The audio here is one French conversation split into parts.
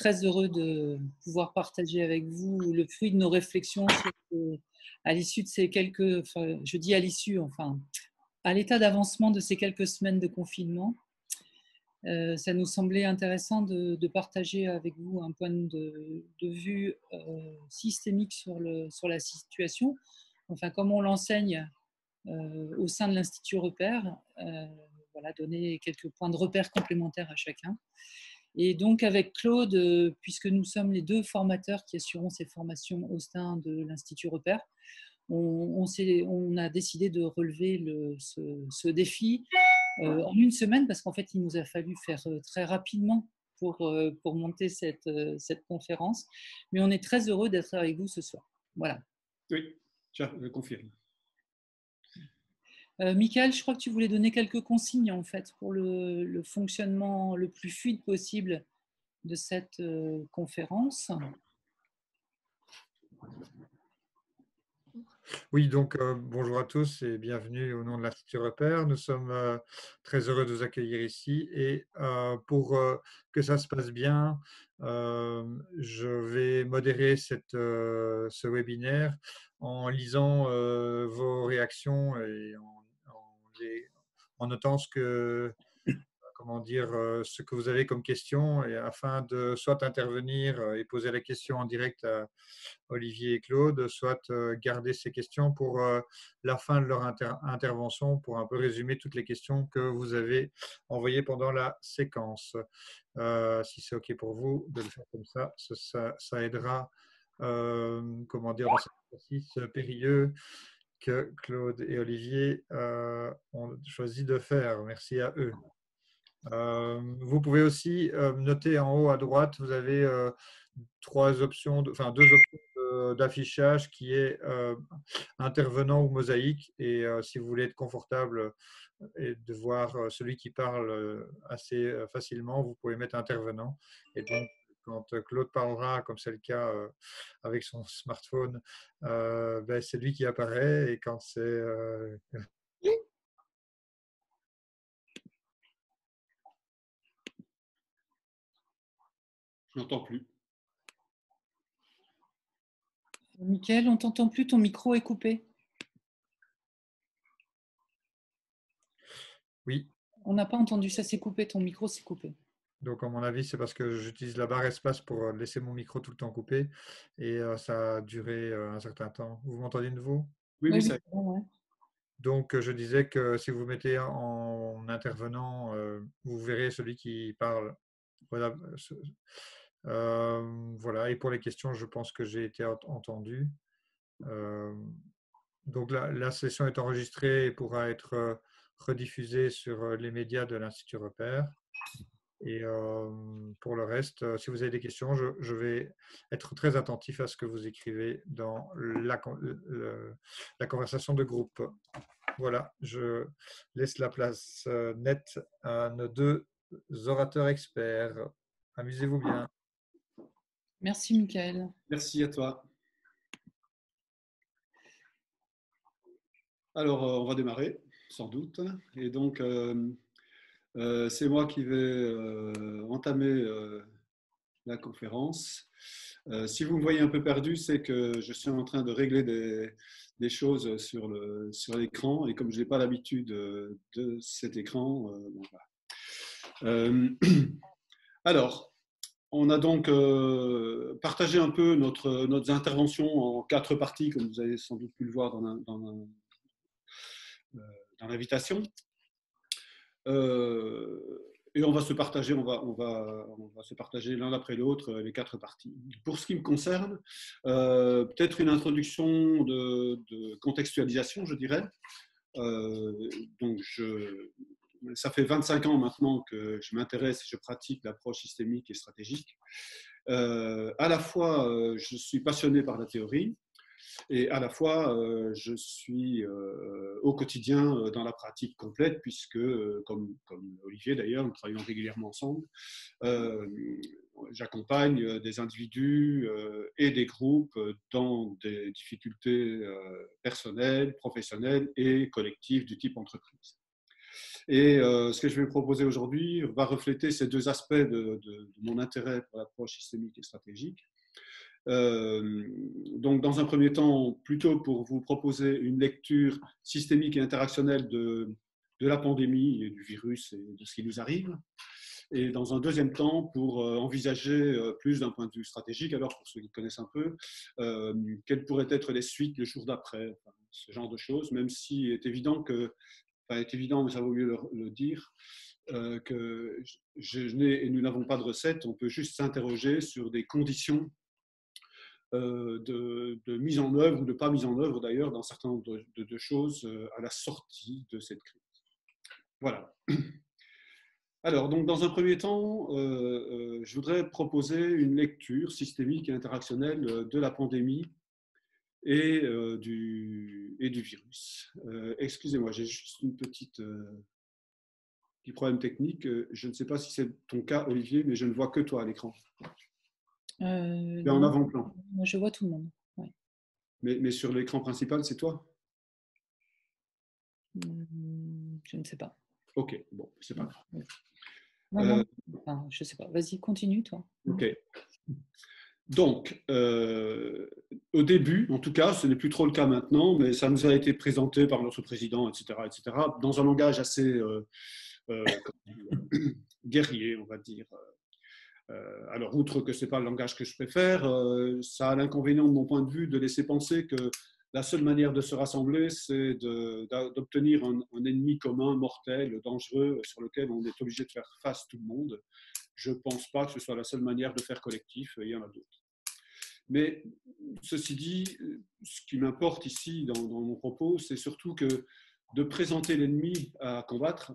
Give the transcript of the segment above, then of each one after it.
très heureux de pouvoir partager avec vous le fruit de nos réflexions à l'issue de ces quelques, enfin, je dis à l'issue, enfin, à l'état d'avancement de ces quelques semaines de confinement. Ça nous semblait intéressant de partager avec vous un point de vue systémique sur la situation, enfin, comme on l'enseigne au sein de l'Institut Repère, voilà, donner quelques points de repère complémentaires à chacun. Et donc avec Claude, puisque nous sommes les deux formateurs qui assurons ces formations au sein de l'Institut Repère, on a décidé de relever ce défi en une semaine, parce qu'en fait, il nous a fallu faire très rapidement pour monter cette conférence. Mais on est très heureux d'être avec vous ce soir. Voilà. Oui, je confirme. Michael, je crois que tu voulais donner quelques consignes en fait pour le fonctionnement le plus fluide possible de cette conférence. Oui, donc bonjour à tous et bienvenue au nom de l'Institut Repère. Nous sommes très heureux de vous accueillir ici et pour que ça se passe bien, je vais modérer ce webinaire en lisant vos réactions et en notant ce que vous avez comme question, et afin de soit intervenir et poser la question en direct à Olivier et Claude, soit garder ces questions pour la fin de leur intervention, pour un peu résumer toutes les questions que vous avez envoyées pendant la séquence. Si c'est OK pour vous de le faire comme ça aidera, dans cet exercice périlleux que Claude et Olivier ont choisi de faire. Merci à eux. Vous pouvez aussi noter en haut à droite, vous avez deux options d'affichage qui est intervenant ou mosaïque. Et si vous voulez être confortable et de voir celui qui parle assez facilement, vous pouvez mettre intervenant. Et donc, quand Claude parlera, comme c'est le cas avec son smartphone, c'est lui qui apparaît. Et quand c'est Je n'entends plus. Michael, on ne t'entend plus, ton micro est coupé. Oui. On n'a pas entendu, ça s'est coupé, ton micro s'est coupé. Donc, à mon avis, c'est parce que j'utilise la barre espace pour laisser mon micro tout le temps coupé et ça a duré un certain temps. Vous m'entendez de nouveau? Oui, ça. Ouais. Donc, je disais que si vous mettez en intervenant, vous verrez celui qui parle. Voilà. Voilà. Et pour les questions, je pense que j'ai été entendu. Donc, la session est enregistrée et pourra être rediffusée sur les médias de l'Institut Repère. Et pour le reste, si vous avez des questions, je vais être très attentif à ce que vous écrivez dans la conversation de groupe. Voilà, je laisse la place nette à nos deux orateurs experts. Amusez-vous bien. Merci, Michael. Merci à toi. Alors, on va démarrer, sans doute. Et donc, c'est moi qui vais entamer la conférence. Si vous me voyez un peu perdu, c'est que je suis en train de régler des choses sur l'écran, et comme je n'ai pas l'habitude de cet écran, voilà. Alors, on a donc partagé un peu notre intervention en 4 parties, comme vous avez sans doute pu le voir dans l'invitation. Et on va se partager, on va se partager l'un après l'autre les 4 parties. Pour ce qui me concerne, peut-être une introduction de contextualisation, je dirais. Donc, ça fait 25 ans maintenant que je m'intéresse et je pratique l'approche systémique et stratégique. À la fois, je suis passionné par la théorie, et à la fois, je suis au quotidien dans la pratique complète, puisque, comme Olivier d'ailleurs, nous travaillons régulièrement ensemble, j'accompagne des individus et des groupes dans des difficultés personnelles, professionnelles et collectives du type entreprise. Et ce que je vais proposer aujourd'hui va refléter ces deux aspects de mon intérêt pour l'approche systémique et stratégique. Donc, dans un premier temps, plutôt pour vous proposer une lecture systémique et interactionnelle de la pandémie et du virus et de ce qui nous arrive. Et dans un deuxième temps, pour envisager plus d'un point de vue stratégique, alors pour ceux qui connaissent un peu, quelles pourraient être les suites le jour d'après, enfin, ce genre de choses, même si est évident que, enfin, est évident, mais ça vaut mieux le dire, que je n'ai et nous n'avons pas de recette, on peut juste s'interroger sur des conditions de mise en œuvre ou de pas mise en œuvre d'ailleurs d'un certain nombre de choses à la sortie de cette crise. Voilà. Alors, donc, dans un premier temps, je voudrais proposer une lecture systémique et interactionnelle de la pandémie et du virus. Excusez-moi, j'ai juste une petit problème technique. Je ne sais pas si c'est ton cas, Olivier, mais je ne vois que toi à l'écran. Et en Non, avant-plan. moi je vois tout le monde. Ouais. Mais sur l'écran principal, c'est toi? Je ne sais pas. Ok, bon, c'est pas grave. Non, enfin, je ne sais pas. Vas-y, continue, toi. Ok. Donc, au début, en tout cas, ce n'est plus trop le cas maintenant, mais ça nous a été présenté par notre président, etc., dans un langage assez guerrier, on va dire. Alors, outre que ce n'est pas le langage que je préfère, ça a l'inconvénient, de mon point de vue, de laisser penser que la seule manière de se rassembler, c'est d'obtenir un ennemi commun, mortel, dangereux, sur lequel on est obligé de faire face tout le monde. Je ne pense pas que ce soit la seule manière de faire collectif, il y en a d'autres. Mais ceci dit, ce qui m'importe ici dans mon propos, c'est surtout que de présenter l'ennemi à combattre,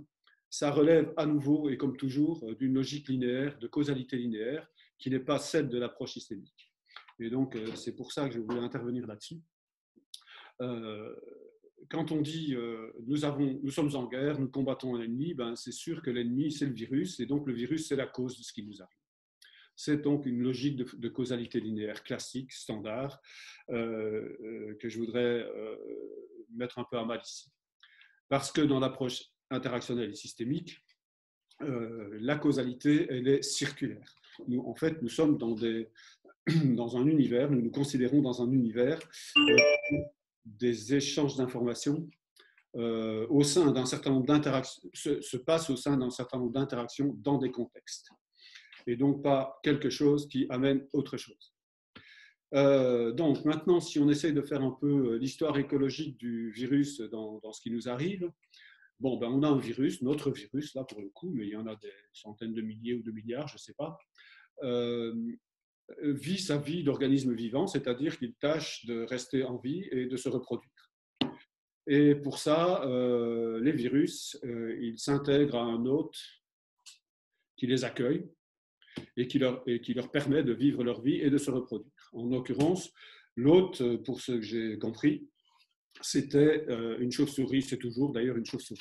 ça relève à nouveau, et comme toujours, d'une logique linéaire, de causalité linéaire, qui n'est pas celle de l'approche systémique. Et donc, c'est pour ça que je voulais intervenir là-dessus. Quand on dit nous sommes en guerre, nous combattons un ennemi, ben, c'est sûr que l'ennemi, c'est le virus, et donc le virus, c'est la cause de ce qui nous arrive. C'est donc une logique de causalité linéaire classique, standard, que je voudrais mettre un peu à mal ici. Parce que dans l'approche interactionnelle et systémique, la causalité, elle est circulaire. Nous, en fait, nous sommes dans un univers, nous nous considérons dans un univers des échanges d'informations au sein d'un certain nombre d'interactions, se passe au sein d'un certain nombre d'interactions dans des contextes. Et donc pas quelque chose qui amène autre chose. Donc maintenant, si on essaye de faire un peu l'histoire écologique du virus dans ce qui nous arrive, bon, ben, on a un virus, notre virus, là pour le coup, mais il y en a des centaines de milliers ou de milliards, je ne sais pas, vit sa vie d'organisme vivant, c'est-à-dire qu'il tâche de rester en vie et de se reproduire. Et pour ça, les virus, ils s'intègrent à un hôte qui les accueille et qui leur permet de vivre leur vie et de se reproduire. En l'occurrence, l'hôte, pour ce que j'ai compris, c'était une chauve-souris, c'est toujours d'ailleurs une chauve-souris.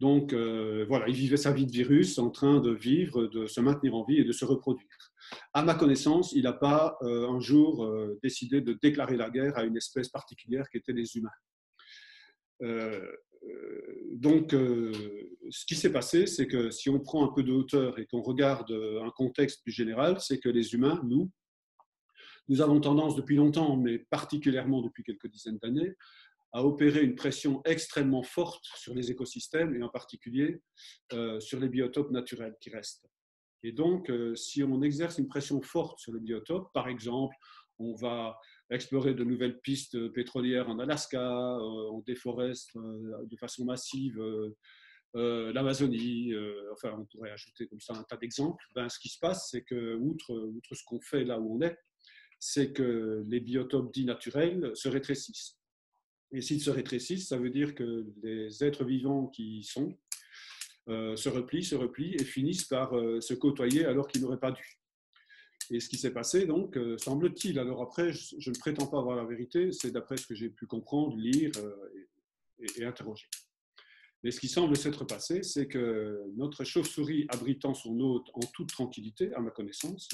Donc voilà, il vivait sa vie de virus en train de vivre, de se maintenir en vie et de se reproduire. À ma connaissance, il n'a pas un jour décidé de déclarer la guerre à une espèce particulière qui était les humains. Donc, ce qui s'est passé, c'est que si on prend un peu de hauteur et qu'on regarde un contexte plus général, c'est que les humains, nous avons tendance depuis longtemps, mais particulièrement depuis quelques dizaines d'années, à opérer une pression extrêmement forte sur les écosystèmes et en particulier sur les biotopes naturels qui restent. Et donc, si on exerce une pression forte sur les biotopes, par exemple, on va explorer de nouvelles pistes pétrolières en Alaska, on déforeste de façon massive l'Amazonie, enfin on pourrait ajouter comme ça un tas d'exemples, ben, ce qui se passe, c'est que, outre ce qu'on fait là où on est, c'est que les biotopes dits naturels se rétrécissent. Et s'ils se rétrécissent, ça veut dire que les êtres vivants qui y sont se replient et finissent par se côtoyer alors qu'ils n'auraient pas dû. Et ce qui s'est passé, donc, semble-t-il, alors après, je ne prétends pas avoir la vérité, c'est d'après ce que j'ai pu comprendre, lire et interroger. Mais ce qui semble s'être passé, c'est que notre chauve-souris abritant son hôte en toute tranquillité, à ma connaissance,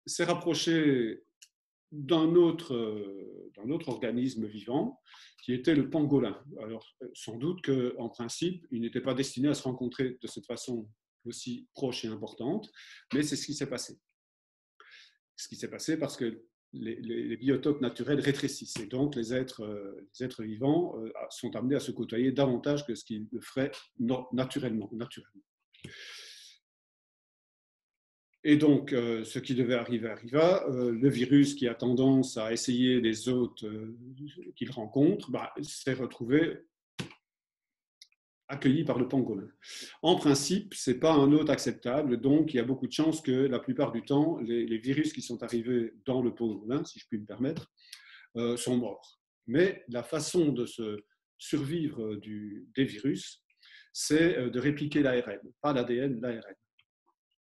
s'est rapprochée d'un autre organisme vivant, qui était le pangolin. Alors, sans doute qu'en principe, il n'était pas destiné à se rencontrer de cette façon aussi proche et importante, mais c'est ce qui s'est passé. Ce qui s'est passé parce que les biotopes naturels rétrécissent, et donc les êtres vivants sont amenés à se côtoyer davantage que ce qu'ils le feraient naturellement. Et donc, ce qui devait arriver arriva. Le virus qui a tendance à essayer les hôtes qu'il rencontre s'est retrouvé accueilli par le pangolin. En principe, ce n'est pas un hôte acceptable, donc il y a beaucoup de chances que la plupart du temps, les virus qui sont arrivés dans le pangolin, si je puis me permettre, sont morts. Mais la façon de se survivre des virus, c'est de répliquer l'ARN, pas l'ADN, l'ARN.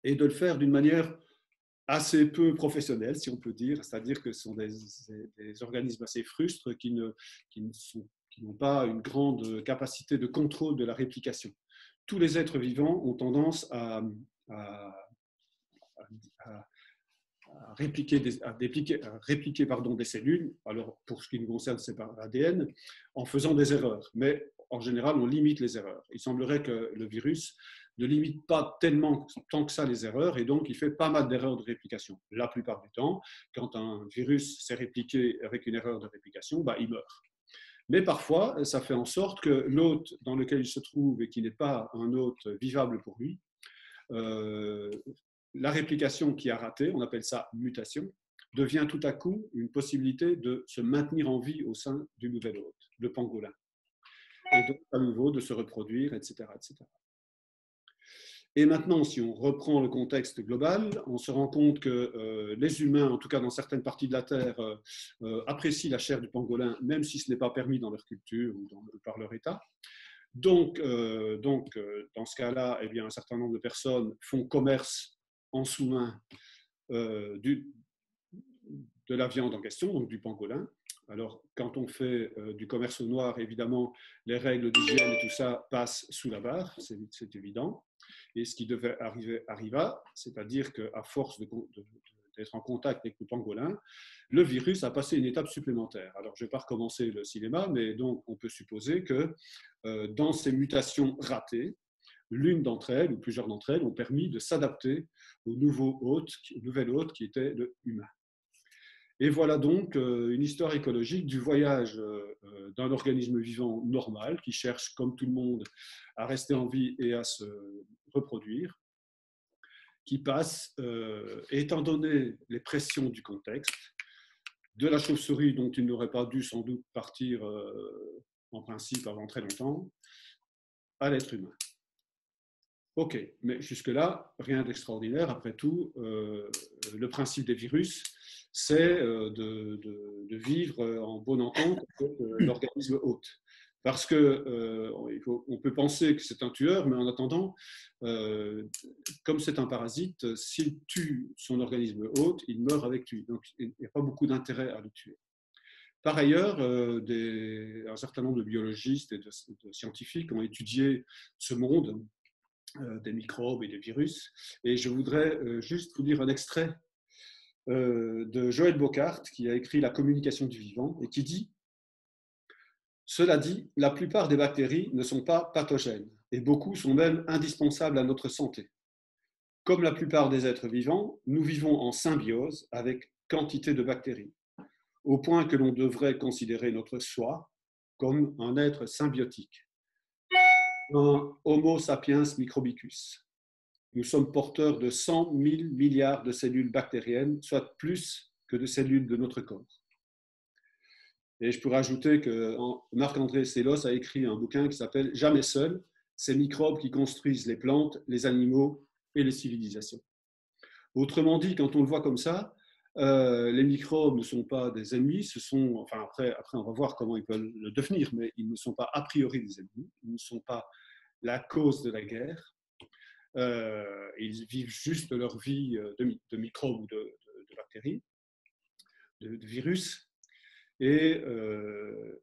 Et de le faire d'une manière assez peu professionnelle, si on peut dire, c'est-à-dire que ce sont des organismes assez frustres qui n'ont pas une grande capacité de contrôle de la réplication. Tous les êtres vivants ont tendance à répliquer des cellules. Alors, pour ce qui nous concerne, c'est par l'ADN, en faisant des erreurs. Mais en général, on limite les erreurs. Il semblerait que le virus ne limite pas tant que ça les erreurs, et donc il fait pas mal d'erreurs de réplication. La plupart du temps, quand un virus s'est répliqué avec une erreur de réplication, il meurt. Mais parfois, ça fait en sorte que l'hôte dans lequel il se trouve et qui n'est pas un hôte vivable pour lui, la réplication qui a raté, on appelle ça mutation, devient tout à coup une possibilité de se maintenir en vie au sein du nouvel hôte, le pangolin. Et donc, à nouveau, de se reproduire, etc., etc. Et maintenant, si on reprend le contexte global, on se rend compte que les humains, en tout cas dans certaines parties de la Terre, apprécient la chair du pangolin, même si ce n'est pas permis dans leur culture ou par leur État. Donc, dans ce cas-là, eh bien, un certain nombre de personnes font commerce en sous-main de la viande en question, donc du pangolin. Alors, quand on fait du commerce au noir, évidemment, les règles d'hygiène et tout ça passent sous la barre, c'est évident. Et ce qui devait arriver arriva, c'est-à-dire qu'à force d'être en contact avec le pangolin, le virus a passé une étape supplémentaire. Alors, je ne vais pas recommencer le cinéma, mais donc on peut supposer que dans ces mutations ratées, l'une d'entre elles, ou plusieurs d'entre elles, ont permis de s'adapter au nouvel hôte qui était le humain. Et voilà donc une histoire écologique du voyage d'un organisme vivant normal qui cherche, comme tout le monde, à rester en vie et à se reproduire, qui passe, étant donné les pressions du contexte, de la chauve-souris dont il n'aurait pas dû sans doute partir en principe avant très longtemps, à l'être humain. Ok, mais jusque-là, rien d'extraordinaire. Après tout, le principe des virus, c'est de vivre en bonne entente avec l'organisme hôte. Parce que on peut penser que c'est un tueur, mais en attendant, comme c'est un parasite, s'il tue son organisme hôte, il meurt avec lui. Donc il n'y a pas beaucoup d'intérêt à le tuer. Par ailleurs, un certain nombre de biologistes et de scientifiques ont étudié ce monde des microbes et des virus. Et je voudrais juste vous lire un extrait de Joël Bocart, qui a écrit La communication du vivant, et qui dit « Cela dit, la plupart des bactéries ne sont pas pathogènes, et beaucoup sont même indispensables à notre santé. Comme la plupart des êtres vivants, nous vivons en symbiose avec quantité de bactéries, au point que l'on devrait considérer notre soi comme un être symbiotique, un Homo sapiens microbicus. Nous sommes porteurs de 100 000 milliards de cellules bactériennes, soit plus que de cellules de notre corps. » Et je pourrais ajouter que Marc-André Sellos a écrit un bouquin qui s'appelle « Jamais seul, ces microbes qui construisent les plantes, les animaux et les civilisations ». Autrement dit, quand on le voit comme ça, les microbes ne sont pas des ennemis, après on va voir comment ils peuvent le devenir, mais ils ne sont pas a priori des ennemis, ils ne sont pas la cause de la guerre, ils vivent juste leur vie de microbes ou de bactéries, de virus, et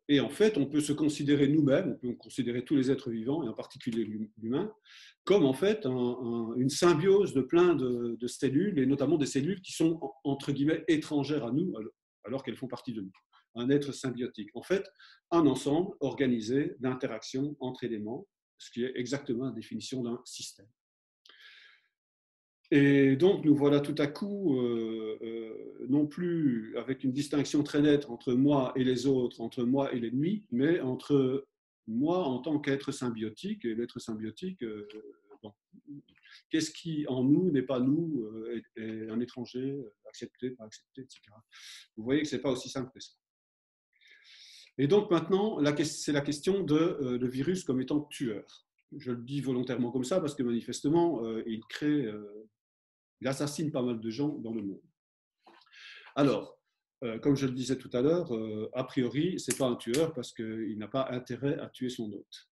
Et en fait, on peut se considérer nous-mêmes, on peut considérer tous les êtres vivants, et en particulier l'humain, comme en fait une symbiose de plein de cellules, et notamment des cellules qui sont, entre guillemets, étrangères à nous, alors qu'elles font partie de nous. Un être symbiotique. En fait, un ensemble organisé d'interactions entre éléments, ce qui est exactement la définition d'un système. Et donc, nous voilà tout à coup, non plus avec une distinction très nette entre moi et les autres, entre moi et l'ennemi, mais entre moi en tant qu'être symbiotique et l'être symbiotique. Bon, qu'est-ce qui en nous n'est pas nous, est un étranger, accepté, pas accepté, etc. Vous voyez que ce n'est pas aussi simple que ça. Et donc maintenant, c'est la question de le virus comme étant tueur. Je le dis volontairement comme ça parce que manifestement, il assassine pas mal de gens dans le monde. Alors, comme je le disais tout à l'heure, a priori, ce n'est pas un tueur parce qu'il n'a pas intérêt à tuer son hôte.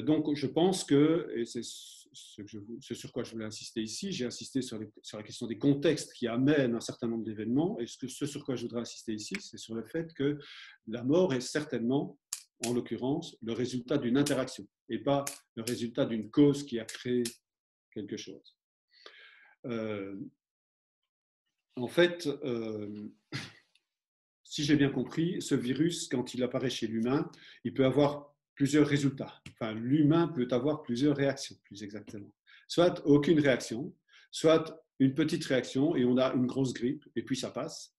Donc, je pense que, et c'est ce sur quoi je voulais insister ici, j'ai insisté sur la question des contextes qui amènent un certain nombre d'événements, et ce sur quoi je voudrais insister ici, c'est sur le fait que la mort est certainement, en l'occurrence, le résultat d'une interaction, et pas le résultat d'une cause qui a créé quelque chose. En fait, si j'ai bien compris, ce virus, quand il apparaît chez l'humain, il peut avoir plusieurs résultats. Enfin, l'humain peut avoir plusieurs réactions, plus exactement. Soit aucune réaction, soit une petite réaction et on a une grosse grippe et puis ça passe.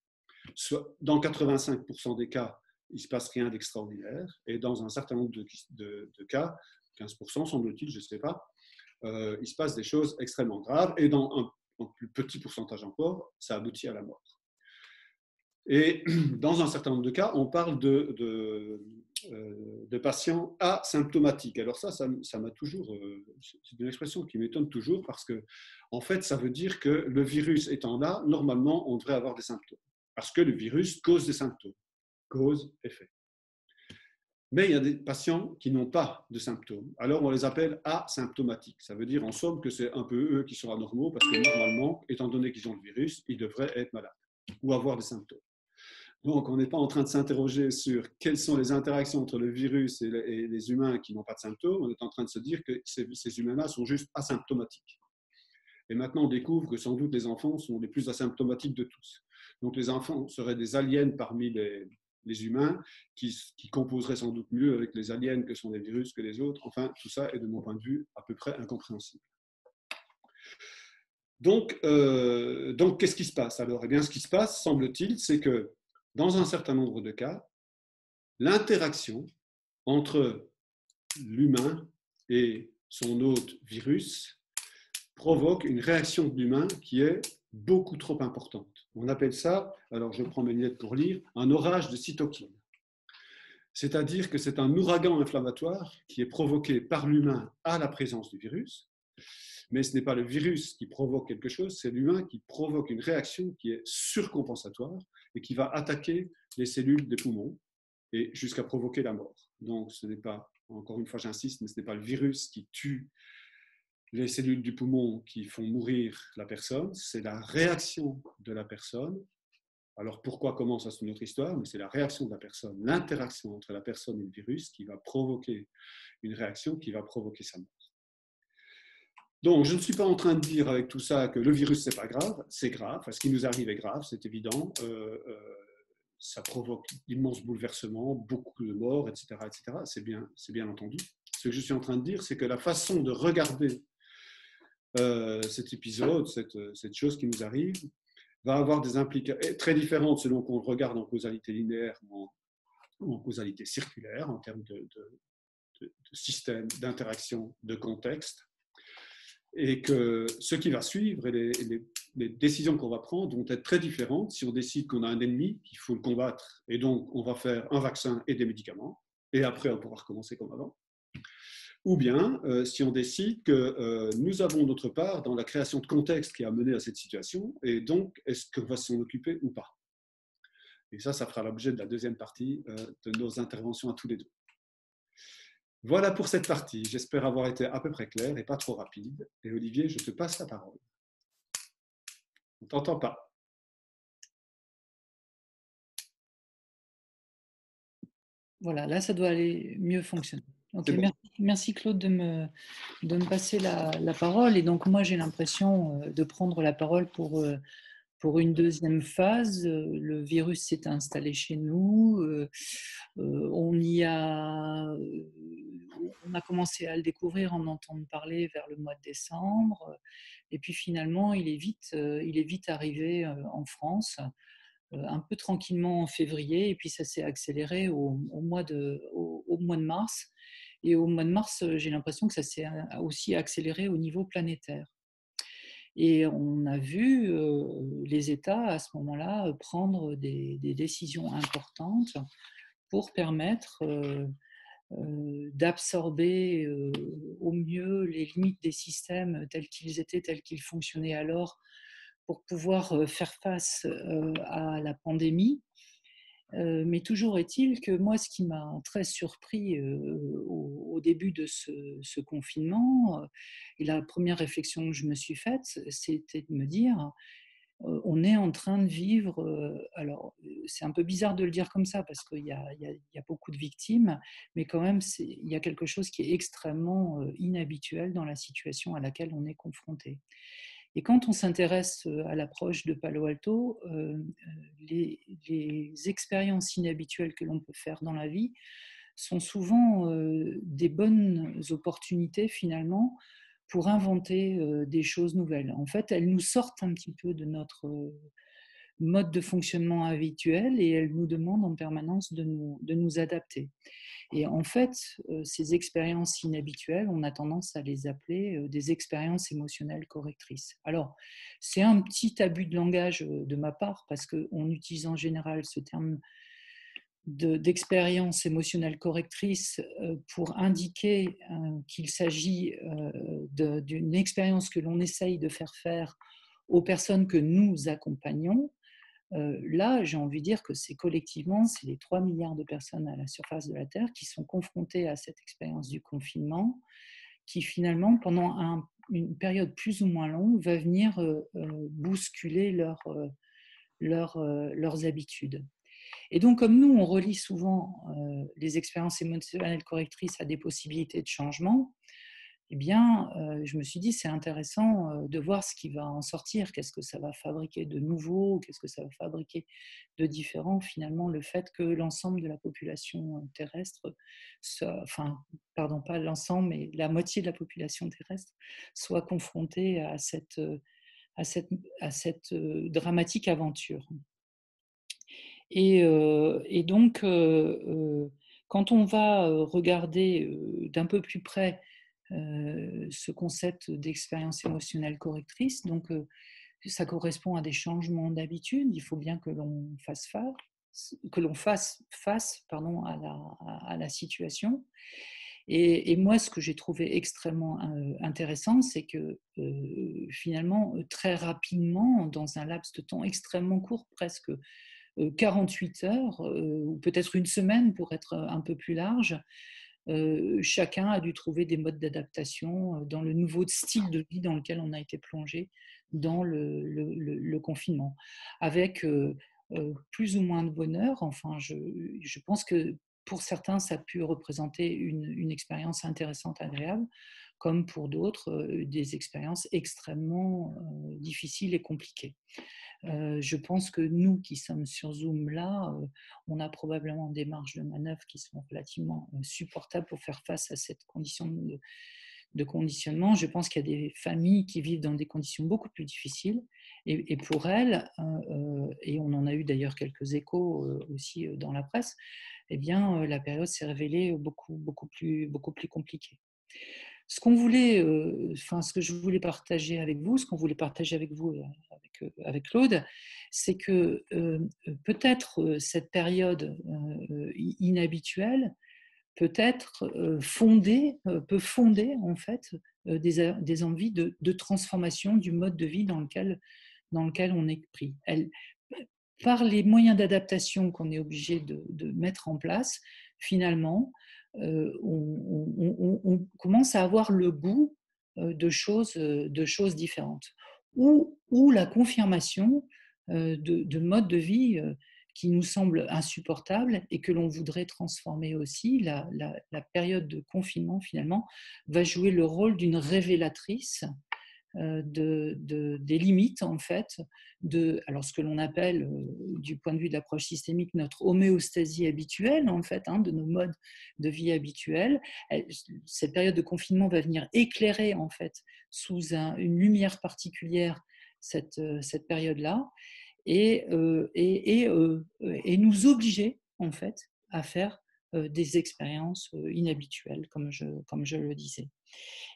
Soit, dans 85% des cas, il ne se passe rien d'extraordinaire et dans un certain nombre de cas, 15% semble-t-il, je ne sais pas, il se passe des choses extrêmement graves et dans un plus petit pourcentage encore, ça aboutit à la mort. Et dans un certain nombre de cas, on parle de patients asymptomatiques. Alors ça m'a toujours, c'est une expression qui m'étonne toujours parce que, en fait, ça veut dire que le virus étant là, normalement, on devrait avoir des symptômes. Parce que le virus cause des symptômes. Cause, effet. Mais il y a des patients qui n'ont pas de symptômes. Alors, on les appelle asymptomatiques. Ça veut dire, en somme, que c'est un peu eux qui sont anormaux parce que, normalement, étant donné qu'ils ont le virus, ils devraient être malades ou avoir des symptômes. Donc, on n'est pas en train de s'interroger sur quelles sont les interactions entre le virus et les humains qui n'ont pas de symptômes. On est en train de se dire que ces humains-là sont juste asymptomatiques. Et maintenant, on découvre que sans doute les enfants sont les plus asymptomatiques de tous. Donc, les enfants seraient des aliens parmi les humains qui composeraient sans doute mieux avec les aliens que sont les virus que les autres. Enfin, tout ça est, de mon point de vue, à peu près incompréhensible. Donc qu'est-ce qui se passe alors? Eh bien, ce qui se passe, semble-t-il, c'est que dans un certain nombre de cas, l'interaction entre l'humain et son hôte virus provoque une réaction de l'humain qui est beaucoup trop importante. On appelle ça, alors je prends mes lunettes pour lire, un orage de cytokines. C'est-à-dire que c'est un ouragan inflammatoire qui est provoqué par l'humain à la présence du virus, mais ce n'est pas le virus qui provoque quelque chose, c'est l'humain qui provoque une réaction qui est surcompensatoire et qui va attaquer les cellules des poumons et jusqu'à provoquer la mort. Donc ce n'est pas, encore une fois j'insiste, mais ce n'est pas le virus qui tue les cellules du poumon qui font mourir la personne, c'est la réaction de la personne. Alors pourquoi, comment, ça c'est une autre histoire, mais c'est la réaction de la personne, l'interaction entre la personne et le virus qui va provoquer une réaction qui va provoquer sa mort. Donc, je ne suis pas en train de dire avec tout ça que le virus, c'est pas grave. C'est grave. Ce qui nous arrive est grave, c'est évident. Ça provoque d'immenses bouleversements, beaucoup de morts, etc. etc. C'est bien entendu. Ce que je suis en train de dire, c'est que la façon de regarder cet épisode, cette chose qui nous arrive, va avoir des implications très différentes selon qu'on le regarde en causalité linéaire ou en causalité circulaire, en termes de système, d'interaction, de contexte. Et que ce qui va suivre et les décisions qu'on va prendre vont être très différentes si on décide qu'on a un ennemi, qu'il faut le combattre, et donc on va faire un vaccin et des médicaments, et après on pourra recommencer comme avant. Ou bien si on décide que nous avons notre part dans la création de contexte qui a mené à cette situation, et donc est-ce qu'on va s'en occuper ou pas. Et ça fera l'objet de la deuxième partie de nos interventions à tous les deux. Voilà pour cette partie. J'espère avoir été à peu près clair et pas trop rapide. Et Olivier, je te passe la parole. On ne t'entend pas. Voilà, là, ça doit aller mieux fonctionner. Ok, C'est bon. merci Claude de me passer la parole. Et donc, moi, j'ai l'impression de prendre la parole pour une deuxième phase. Le virus s'est installé chez nous. On a commencé à le découvrir, en entendre parler vers le mois de décembre. Et puis finalement, il est vite arrivé en France, un peu tranquillement en février, et puis ça s'est accéléré au mois de mars. Et au mois de mars, j'ai l'impression que ça s'est aussi accéléré au niveau planétaire. Et on a vu les États à ce moment-là prendre des décisions importantes pour permettre d'absorber au mieux les limites des systèmes tels qu'ils étaient, tels qu'ils fonctionnaient alors, pour pouvoir faire face à la pandémie. Mais toujours est-il que moi, ce qui m'a très surpris au début de ce confinement, et la première réflexion que je me suis faite, c'était de me dire, on est en train de vivre, alors c'est un peu bizarre de le dire comme ça parce qu'il y a beaucoup de victimes, mais quand même, il y a quelque chose qui est extrêmement inhabituel dans la situation à laquelle on est confronté. Et quand on s'intéresse à l'approche de Palo Alto, les expériences inhabituelles que l'on peut faire dans la vie sont souvent des bonnes opportunités finalement pour inventer des choses nouvelles. En fait, elles nous sortent un petit peu de notre mode de fonctionnement habituel et elles nous demandent en permanence de nous adapter. Et en fait, ces expériences inhabituelles, on a tendance à les appeler des expériences émotionnelles correctrices. Alors, c'est un petit abus de langage de ma part, parce qu'on utilise en général ce terme d'expérience émotionnelle correctrice pour indiquer qu'il s'agit d'une expérience que l'on essaye de faire aux personnes que nous accompagnons. Là, j'ai envie de dire que c'est collectivement, c'est les 3 milliards de personnes à la surface de la Terre qui sont confrontées à cette expérience du confinement, qui finalement, pendant une période plus ou moins longue, va venir bousculer leurs habitudes. Et donc, comme nous, on relie souvent les expériences émotionnelles correctrices à des possibilités de changement, eh bien, je me suis dit, c'est intéressant de voir ce qui va en sortir. Qu'est-ce que ça va fabriquer de nouveau? Qu'est-ce que ça va fabriquer de différent? Finalement, le fait que l'ensemble de la population terrestre, enfin, pardon, pas l'ensemble, mais la moitié de la population terrestre soit confrontée à cette dramatique aventure. Et donc, quand on va regarder d'un peu plus près ce concept d'expérience émotionnelle correctrice, donc ça correspond à des changements d'habitude. Il faut bien que l'on fasse face pardon, à la situation. Et moi, ce que j'ai trouvé extrêmement intéressant, c'est que finalement, très rapidement, dans un laps de temps extrêmement court, presque 48 heures, ou peut-être une semaine pour être un peu plus large, chacun a dû trouver des modes d'adaptation dans le nouveau style de vie dans lequel on a été plongé dans le confinement, avec plus ou moins de bonheur. Enfin, je pense que pour certains, ça a pu représenter une expérience intéressante, agréable, comme pour d'autres, des expériences extrêmement difficiles et compliquées. Je pense que nous qui sommes sur Zoom là, on a probablement des marges de manœuvre qui sont relativement supportables pour faire face à cette condition de conditionnement. Je pense qu'il y a des familles qui vivent dans des conditions beaucoup plus difficiles. Et pour elles, et on en a eu d'ailleurs quelques échos aussi dans la presse, eh bien, la période s'est révélée beaucoup plus compliquée. Ce que je voulais partager avec vous, ce qu'on voulait partager avec vous, avec Claude, c'est que peut-être cette période inhabituelle peut fonder en fait des envies de transformation du mode de vie dans lequel on est pris. Par les moyens d'adaptation qu'on est obligé de mettre en place, finalement, on commence à avoir le goût de choses différentes. Ou la confirmation de modes de vie qui nous semble insupportable et que l'on voudrait transformer aussi. La période de confinement, finalement, va jouer le rôle d'une révélatrice des limites, en fait, alors ce que l'on appelle, du point de vue de l'approche systémique, notre homéostasie habituelle, en fait, de nos modes de vie habituels. Cette période de confinement va venir éclairer, en fait, sous une lumière particulière cette période-là et nous obliger, en fait, à faire des expériences inhabituelles, comme je le disais.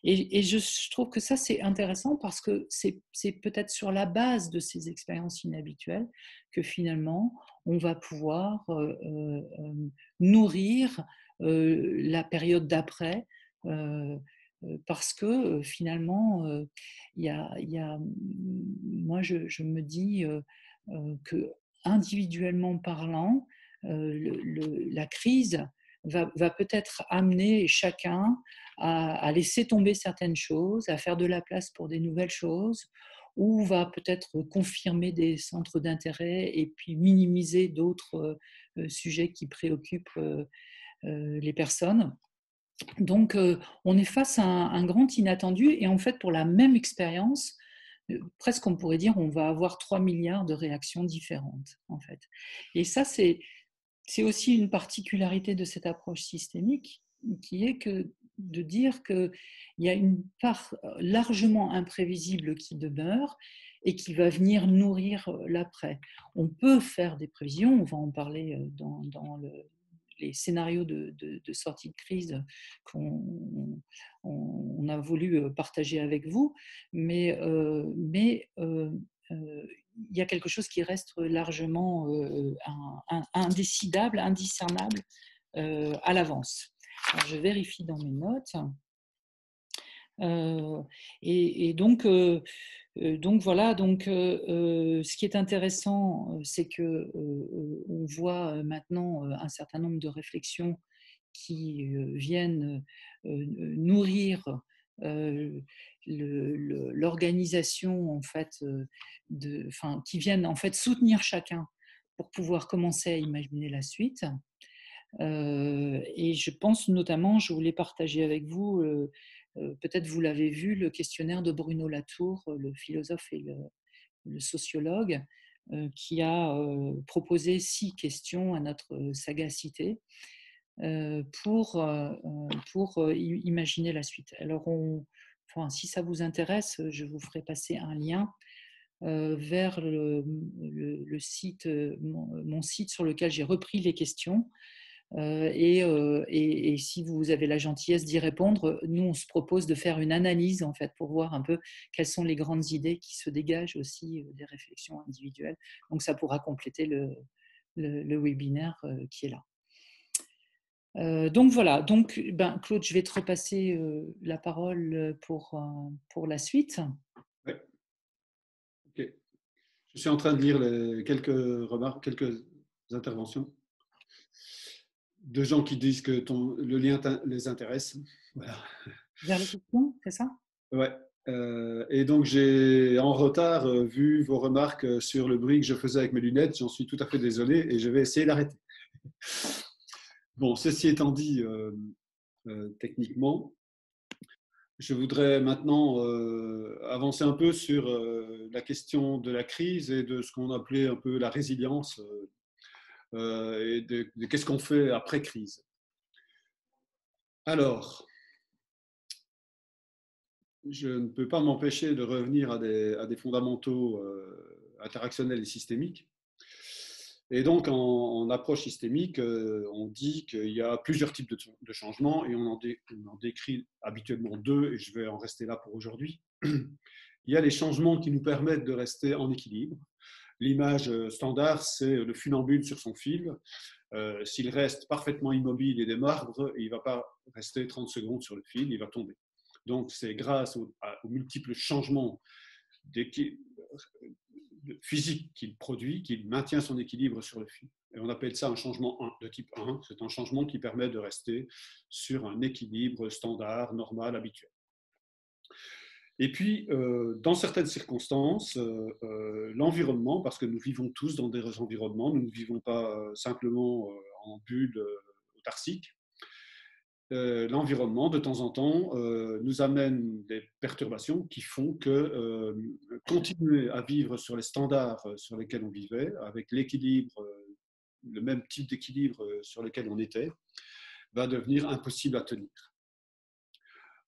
Et je trouve que ça, c'est intéressant parce que c'est peut-être sur la base de ces expériences inhabituelles que finalement, on va pouvoir nourrir la période d'après, parce que finalement, moi, je me dis que individuellement parlant, la crise va peut-être amener chacun à laisser tomber certaines choses, à faire de la place pour des nouvelles choses, ou va peut-être confirmer des centres d'intérêt et puis minimiser d'autres sujets qui préoccupent les personnes. Donc, on est face à un grand inattendu et en fait, pour la même expérience, presque on pourrait dire on va avoir 3 milliards de réactions différentes, en fait. Et ça, c'est aussi une particularité de cette approche systémique, qui est de dire qu'il y a une part largement imprévisible qui demeure et qui va venir nourrir l'après. On peut faire des prévisions, on va en parler dans les scénarios de sortie de crise qu'on a voulu partager avec vous, mais il y a quelque chose qui reste largement indécidable, indiscernable à l'avance. Alors, je vérifie dans mes notes. Et donc voilà. Donc, ce qui est intéressant, c'est que on voit maintenant un certain nombre de réflexions qui viennent nourrir l'organisation, en fait, qui viennent en fait soutenir chacun pour pouvoir commencer à imaginer la suite. Et je pense notamment, je voulais partager avec vous, peut-être vous l'avez vu, le questionnaire de Bruno Latour, le philosophe et le sociologue, qui a proposé 6 questions à notre sagacité pour imaginer la suite. Alors, si ça vous intéresse, je vous ferai passer un lien vers le site, mon site sur lequel j'ai repris les questions. Et si vous avez la gentillesse d'y répondre, nous, on se propose de faire une analyse, en fait, pour voir un peu quelles sont les grandes idées qui se dégagent aussi des réflexions individuelles. Donc, ça pourra compléter le webinaire qui est là. Donc voilà, donc Claude, je vais te repasser la parole pour la suite. Oui. Ok. Je suis en train de lire quelques remarques, quelques interventions de gens qui disent que le lien les intéresse. Voilà. Vers les questions, c'est ça? Ouais. Et donc j'ai en retard vu vos remarques sur le bruit que je faisais avec mes lunettes. J'en suis tout à fait désolé et je vais essayer d'arrêter. Bon, ceci étant dit, techniquement, je voudrais maintenant avancer un peu sur la question de la crise et de ce qu'on appelait un peu la résilience et de qu'est-ce qu'on fait après crise. Alors, je ne peux pas m'empêcher de revenir à des fondamentaux interactionnels et systémiques. Et donc, en approche systémique, on dit qu'il y a plusieurs types de changements et on en décrit habituellement 2, et je vais en rester là pour aujourd'hui. Il y a les changements qui nous permettent de rester en équilibre. L'image standard, c'est le funambule sur son fil. S'il reste parfaitement immobile et des marbres, il ne va pas rester 30 secondes sur le fil, il va tomber. Donc, c'est grâce aux multiples changements physique qu'il produit, qu'il maintient son équilibre sur le fil. Et on appelle ça un changement de type 1. C'est un changement qui permet de rester sur un équilibre standard, normal, habituel. Et puis, dans certaines circonstances, l'environnement, parce que nous vivons tous dans des environnements, nous ne vivons pas simplement en bulle autarcique, l'environnement, de temps en temps, nous amène des perturbations qui font que continuer à vivre sur les standards sur lesquels on vivait, avec l'équilibre, le même type d'équilibre sur lequel on était, va devenir impossible à tenir.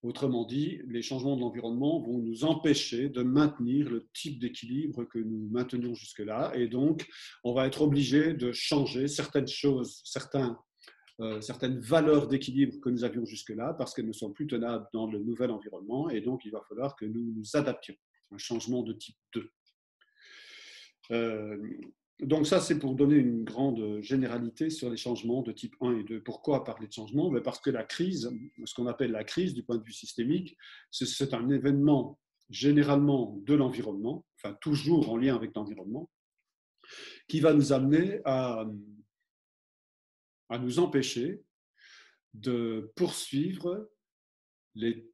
Autrement dit, les changements de l'environnement vont nous empêcher de maintenir le type d'équilibre que nous maintenions jusque-là. Et donc, on va être obligé de changer certaines choses, certaines valeurs d'équilibre que nous avions jusque-là, parce qu'elles ne sont plus tenables dans le nouvel environnement. Et donc, il va falloir que nous nous adaptions. Un changement de type 2. Donc ça, c'est pour donner une grande généralité sur les changements de type 1 et 2. Pourquoi parler de changement? Parce que la crise, ce qu'on appelle la crise du point de vue systémique, c'est un événement généralement de l'environnement, enfin toujours en lien avec l'environnement, qui va nous amener à nous empêcher de poursuivre les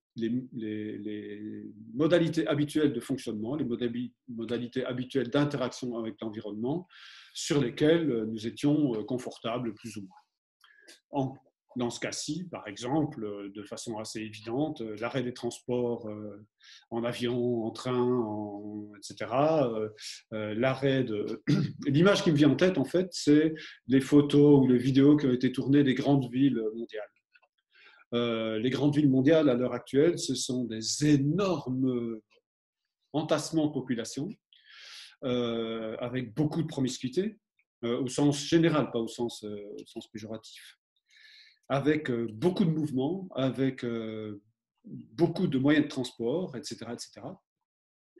modalités habituelles de fonctionnement, les modalités habituelles d'interaction avec l'environnement sur lesquelles nous étions confortables plus ou moins. Dans ce cas-ci, par exemple, de façon assez évidente, l'arrêt des transports en avion, en train, etc. L'arrêt de... L'image qui me vient en tête, en fait, c'est les photos ou les vidéos qui ont été tournées des grandes villes mondiales. Les grandes villes mondiales, à l'heure actuelle, ce sont des énormes entassements de population, avec beaucoup de promiscuité, au sens général, pas au sens péjoratif, avec beaucoup de mouvements, avec beaucoup de moyens de transport, etc. etc.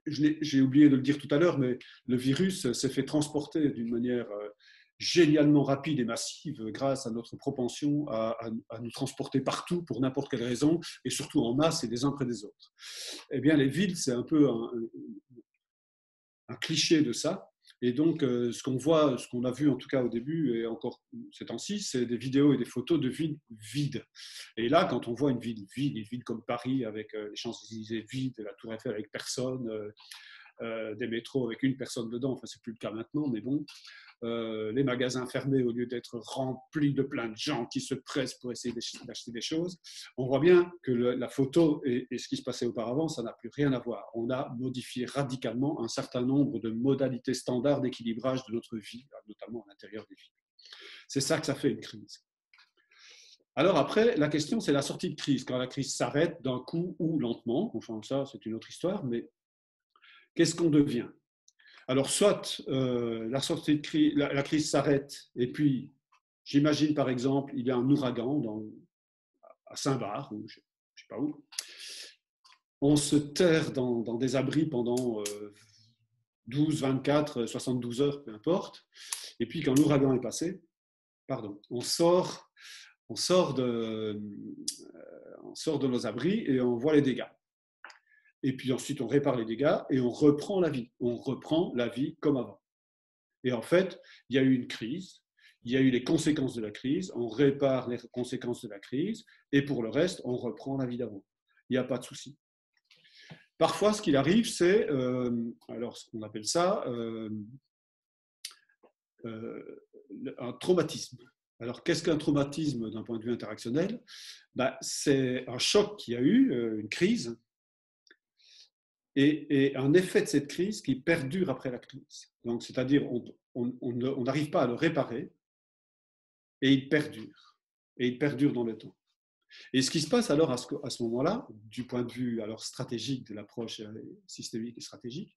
J'ai oublié de le dire tout à l'heure, mais le virus s'est fait transporter d'une manière génialement rapide et massive grâce à notre propension à nous transporter partout pour n'importe quelle raison, et surtout en masse et les uns près des autres. Eh bien, les villes, c'est un peu un cliché de ça. Et donc, ce qu'on voit, ce qu'on a vu en tout cas au début et encore ces temps-ci, c'est des vidéos et des photos de villes vides. Et là, quand on voit une ville vide, une ville comme Paris avec les Champs-Élysées vides, la Tour Eiffel avec personne, des métros avec une personne dedans, enfin c'est plus le cas maintenant, mais bon, les magasins fermés au lieu d'être remplis de plein de gens qui se pressent pour essayer d'acheter des choses, on voit bien que la photo et ce qui se passait auparavant, ça n'a plus rien à voir. On a modifié radicalement un certain nombre de modalités standards d'équilibrage de notre vie, notamment à l'intérieur des villes. C'est ça que ça fait une crise. Alors après, la question, c'est la sortie de crise. Quand la crise s'arrête d'un coup ou lentement, enfin ça, c'est une autre histoire, mais qu'est-ce qu'on devient? Alors, soit la sortie de crise, la crise s'arrête, et puis, j'imagine par exemple, il y a un ouragan à Saint-Barth, ou je ne sais pas où. On se terre dans des abris pendant 12, 24, 72 heures, peu importe. Et puis, quand l'ouragan est passé, on sort de nos abris et on voit les dégâts. Et puis ensuite, on répare les dégâts et on reprend la vie. On reprend la vie comme avant. Et en fait, il y a eu une crise, il y a eu les conséquences de la crise, on répare les conséquences de la crise, et pour le reste, on reprend la vie d'avant. Il n'y a pas de souci. Parfois, ce qu'il arrive, c'est, alors ce qu'on appelle ça, un traumatisme. Alors, qu'est-ce qu'un traumatisme d'un point de vue interactionnel? C'est un choc qui a eu, une crise, et un effet de cette crise qui perdure après la crise. Donc, c'est-à-dire, on n'arrive pas à le réparer, et il perdure dans le temps. Et ce qui se passe alors à ce moment-là, du point de vue alors stratégique de l'approche systémique et stratégique,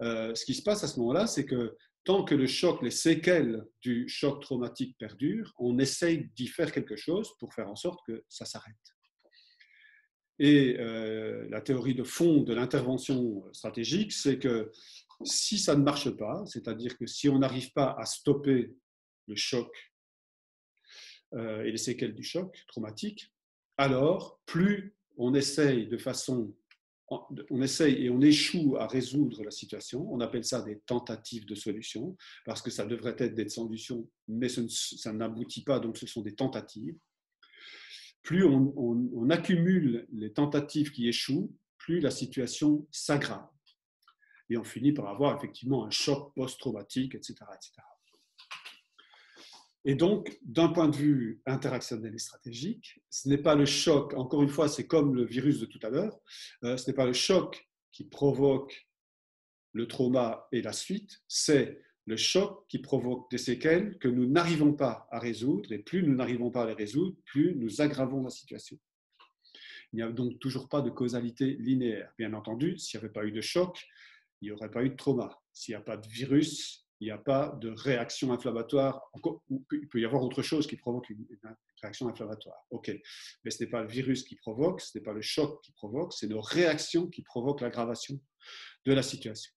ce qui se passe à ce moment-là, c'est que tant que le choc, les séquelles du choc traumatique perdurent, on essaye d'y faire quelque chose pour faire en sorte que ça s'arrête. Et la théorie de fond de l'intervention stratégique, c'est que si ça ne marche pas, c'est-à-dire que si on n'arrive pas à stopper le choc et les séquelles du choc traumatique, alors plus on essaye on essaye et on échoue à résoudre la situation. On appelle ça des tentatives de solution, parce que ça devrait être des solutions, mais ça n'aboutit pas, donc ce sont des tentatives. Plus on accumule les tentatives qui échouent, plus la situation s'aggrave. Et on finit par avoir effectivement un choc post-traumatique, etc., etc. Et donc, d'un point de vue interactionnel et stratégique, ce n'est pas le choc, encore une fois, c'est comme le virus de tout à l'heure, ce n'est pas le choc qui provoque le trauma et la suite, c'est le choc qui provoque des séquelles que nous n'arrivons pas à résoudre, et plus nous n'arrivons pas à les résoudre, plus nous aggravons la situation. Il n'y a donc toujours pas de causalité linéaire. Bien entendu, s'il n'y avait pas eu de choc, il n'y aurait pas eu de trauma. S'il n'y a pas de virus, il n'y a pas de réaction inflammatoire. Il peut y avoir autre chose qui provoque une réaction inflammatoire. OK. Mais ce n'est pas le virus qui provoque, ce n'est pas le choc qui provoque, c'est nos réactions qui provoquent l'aggravation de la situation.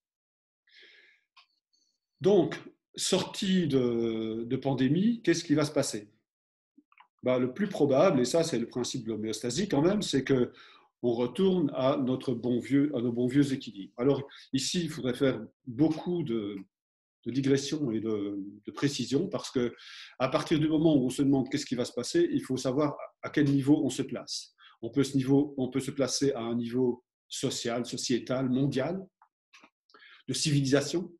Donc, sortie de pandémie, qu'est-ce qui va se passer? Le plus probable, et ça c'est le principe de l'homéostasie quand même, c'est qu'on retourne à nos bons vieux équilibres. Alors ici, il faudrait faire beaucoup de digression et de précision, parce qu'à partir du moment où on se demande qu'est-ce qui va se passer, il faut savoir à quel niveau on se place. On peut se placer à un niveau social, sociétal, mondial, de civilisation.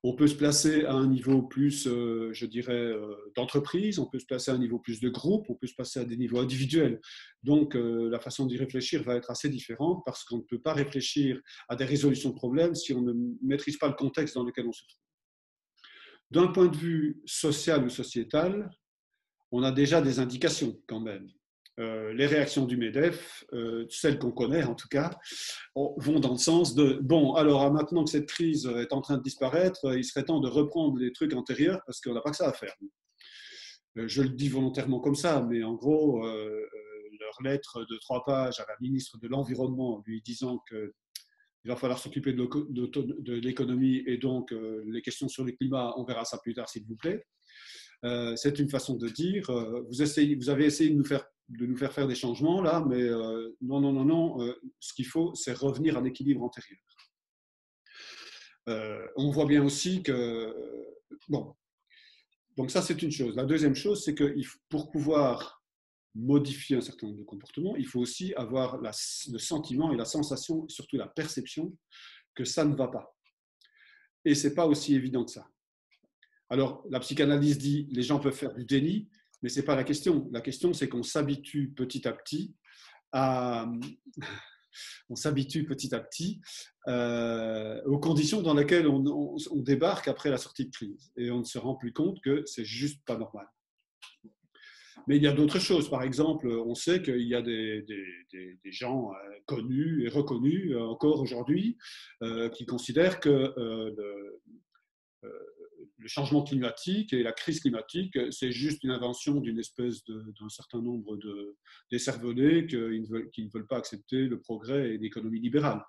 On peut se placer à un niveau plus, je dirais, d'entreprise, on peut se placer à un niveau plus de groupe, on peut se placer à des niveaux individuels. Donc, la façon d'y réfléchir va être assez différente, parce qu'on ne peut pas réfléchir à des résolutions de problèmes si on ne maîtrise pas le contexte dans lequel on se trouve. D'un point de vue social ou sociétal, on a déjà des indications quand même. Les réactions du MEDEF, celles qu'on connaît en tout cas, vont dans le sens de bon, alors maintenant que cette crise est en train de disparaître, il serait temps de reprendre les trucs antérieurs parce qu'on n'a pas que ça à faire. Je le dis volontairement comme ça, mais en gros, leur lettre de 3 pages à la ministre de l'Environnement lui disant qu'il va falloir s'occuper de l'économie et donc les questions sur le climat, on verra ça plus tard s'il vous plaît. C'est une façon de dire, vous avez essayé de nous faire faire des changements là, mais non, ce qu'il faut, c'est revenir à l'équilibre antérieur. On voit bien aussi que, bon, donc ça c'est une chose. La deuxième chose, c'est que pour pouvoir modifier un certain nombre de comportements, il faut aussi avoir le sentiment et la sensation, et surtout la perception, que ça ne va pas. Et ce n'est pas aussi évident que ça. Alors, la psychanalyse dit les gens peuvent faire du déni, mais ce n'est pas la question. La question, c'est qu'on s'habitue petit à petit aux conditions dans lesquelles on débarque après la sortie de crise. Et on ne se rend plus compte que c'est juste pas normal. Mais il y a d'autres choses. Par exemple, on sait qu'il y a des gens connus et reconnus encore aujourd'hui qui considèrent que le changement climatique et la crise climatique, c'est juste une invention d'une espèce d'un certain nombre de décervelés qui ne veulent pas accepter le progrès et l'économie libérale.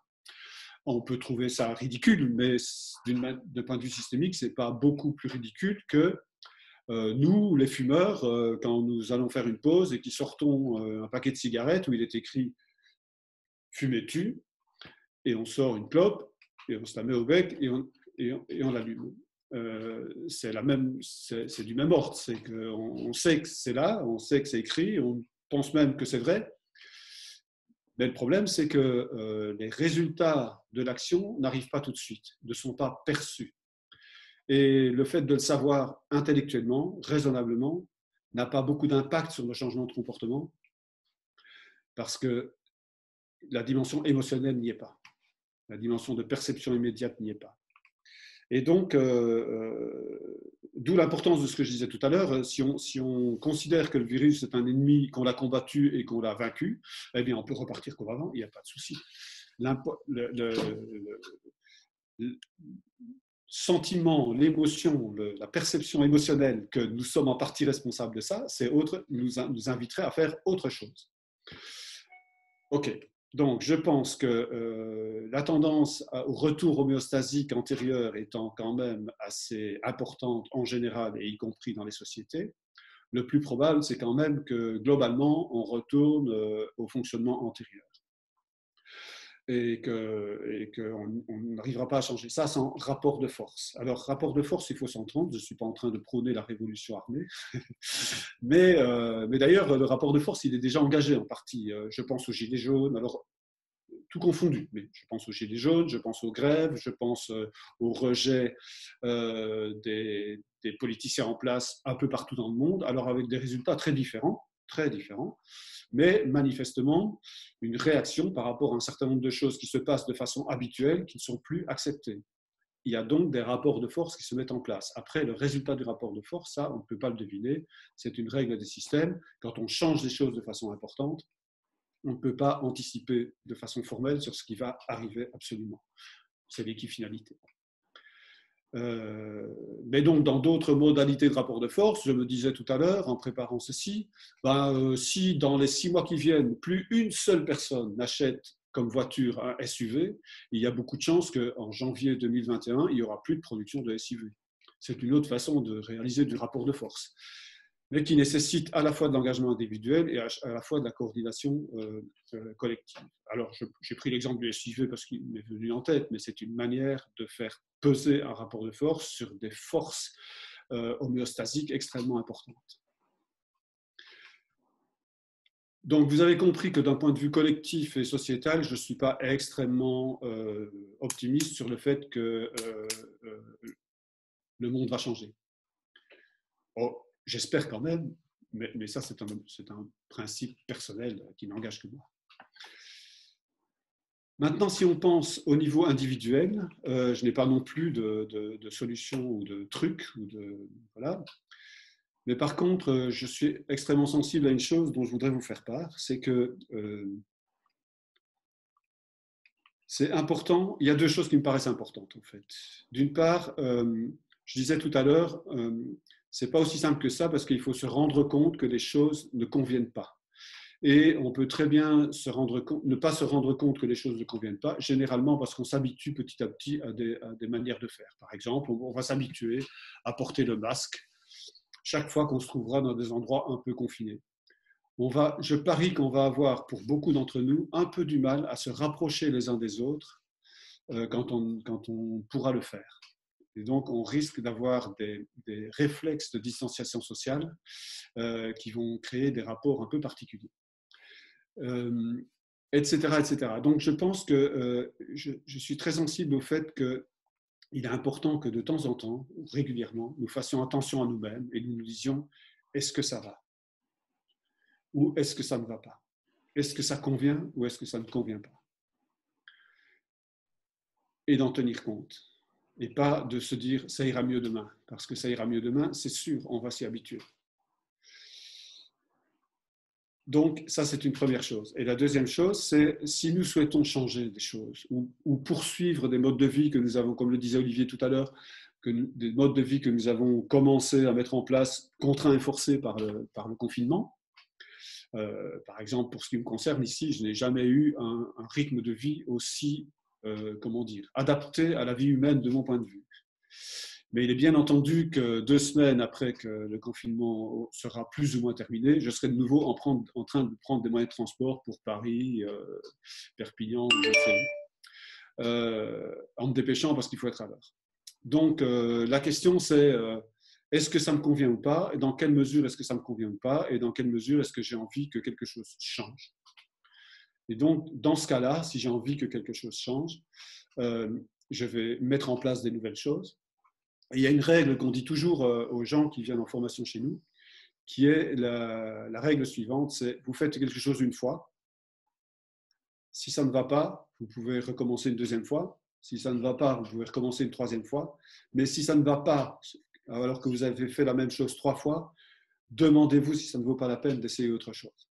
On peut trouver ça ridicule, mais d'un point de vue systémique, ce n'est pas beaucoup plus ridicule que nous, les fumeurs, quand nous allons faire une pause et qui sortons un paquet de cigarettes où il est écrit « fumez-tu » et on sort une clope et on se la met au bec et on l'allume. C'est du même ordre, c'est qu'on sait que c'est là, on sait que c'est écrit, on pense même que c'est vrai, mais le problème c'est que les résultats de l'action n'arrivent pas tout de suite, ne sont pas perçus. Et le fait de le savoir intellectuellement, raisonnablement, n'a pas beaucoup d'impact sur le changement de comportement, parce que la dimension émotionnelle n'y est pas, la dimension de perception immédiate n'y est pas. Et donc, d'où l'importance de ce que je disais tout à l'heure, si on considère que le virus est un ennemi, qu'on l'a combattu et qu'on l'a vaincu, eh bien on peut repartir comme avant, il n'y a pas de souci. Le sentiment, l'émotion, la perception émotionnelle que nous sommes en partie responsables de ça, nous inviterait à faire autre chose. Ok. Donc, je pense que la tendance au retour homéostasique antérieur étant quand même assez importante en général, et y compris dans les sociétés, le plus probable, c'est quand même que globalement, on retourne au fonctionnement antérieur. Et qu'on n'arrivera pas à changer ça sans rapport de force. Alors, rapport de force, il faut s'entendre. Je ne suis pas en train de prôner la révolution armée. mais d'ailleurs, le rapport de force, il est déjà engagé en partie. Je pense aux Gilets jaunes. Alors, tout confondu. Mais je pense aux gilets jaunes, je pense aux grèves, je pense au rejet des politiciens en place un peu partout dans le monde, alors avec des résultats très différents, mais manifestement une réaction par rapport à un certain nombre de choses qui se passent de façon habituelle, qui ne sont plus acceptées. Il y a donc des rapports de force qui se mettent en place. Après, le résultat du rapport de force, ça, on ne peut pas le deviner. C'est une règle des systèmes. Quand on change les choses de façon importante, on ne peut pas anticiper de façon formelle sur ce qui va arriver absolument. C'est l'équifinalité. Mais donc, dans d'autres modalités de rapport de force, je me disais tout à l'heure, en préparant ceci, si dans les 6 mois qui viennent, plus une seule personne n'achète comme voiture un SUV, il y a beaucoup de chances qu'en janvier 2021, il n'y aura plus de production de SUV. C'est une autre façon de réaliser du rapport de force, mais qui nécessite à la fois de l'engagement individuel et à la fois de la coordination collective. Alors, j'ai pris l'exemple du SUV parce qu'il m'est venu en tête, mais c'est une manière de faire peser un rapport de force sur des forces homéostasiques extrêmement importantes. Donc, vous avez compris que d'un point de vue collectif et sociétal, je ne suis pas extrêmement optimiste sur le fait que le monde va changer. Oh, j'espère quand même, mais ça, c'est un principe personnel qui n'engage que moi. Maintenant, si on pense au niveau individuel, je n'ai pas non plus de solution ou de truc, voilà. Mais par contre, je suis extrêmement sensible à une chose dont je voudrais vous faire part, c'est que c'est important. Il y a 2 choses qui me paraissent importantes, en fait. D'une part, je disais tout à l'heure, c'est pas aussi simple que ça parce qu'il faut se rendre compte que les choses ne conviennent pas. Et on peut très bien ne pas se rendre compte que les choses ne conviennent pas, généralement parce qu'on s'habitue petit à petit à des manières de faire. Par exemple, on va s'habituer à porter le masque chaque fois qu'on se trouvera dans des endroits un peu confinés. Je parie qu'on va avoir, pour beaucoup d'entre nous, un peu du mal à se rapprocher les uns des autres quand on pourra le faire. Et donc, on risque d'avoir des réflexes de distanciation sociale qui vont créer des rapports un peu particuliers, etc., etc. Donc, je pense que je suis très sensible au fait qu'il est important que de temps en temps, régulièrement, nous fassions attention à nous-mêmes et nous disions, est-ce que ça va ? Ou est-ce que ça ne va pas ? Est-ce que ça convient ou est-ce que ça ne convient pas ? Et d'en tenir compte. Et pas de se dire ça ira mieux demain. Parce que ça ira mieux demain, c'est sûr, on va s'y habituer. Donc, ça, c'est une première chose. Et la deuxième chose, c'est si nous souhaitons changer des choses ou poursuivre des modes de vie que nous avons, comme le disait Olivier tout à l'heure, des modes de vie que nous avons commencé à mettre en place, contraints et forcés par le confinement. Par exemple, pour ce qui me concerne ici, je n'ai jamais eu un rythme de vie aussi, adapté à la vie humaine de mon point de vue. Mais il est bien entendu que 2 semaines après que le confinement sera plus ou moins terminé, je serai de nouveau en train de prendre des moyens de transport pour Paris, Perpignan, en me dépêchant parce qu'il faut être à l'heure. Donc, la question c'est est-ce que ça me convient ou pas ? Et dans quelle mesure est-ce que ça me convient ou pas ? Et dans quelle mesure est-ce que j'ai envie que quelque chose change ? Et donc, dans ce cas-là, si j'ai envie que quelque chose change, je vais mettre en place des nouvelles choses. Et il y a une règle qu'on dit toujours aux gens qui viennent en formation chez nous, qui est la règle suivante, c'est vous faites quelque chose une fois. Si ça ne va pas, vous pouvez recommencer une 2e fois. Si ça ne va pas, vous pouvez recommencer une 3e fois. Mais si ça ne va pas, alors que vous avez fait la même chose 3 fois, demandez-vous si ça ne vaut pas la peine d'essayer autre chose.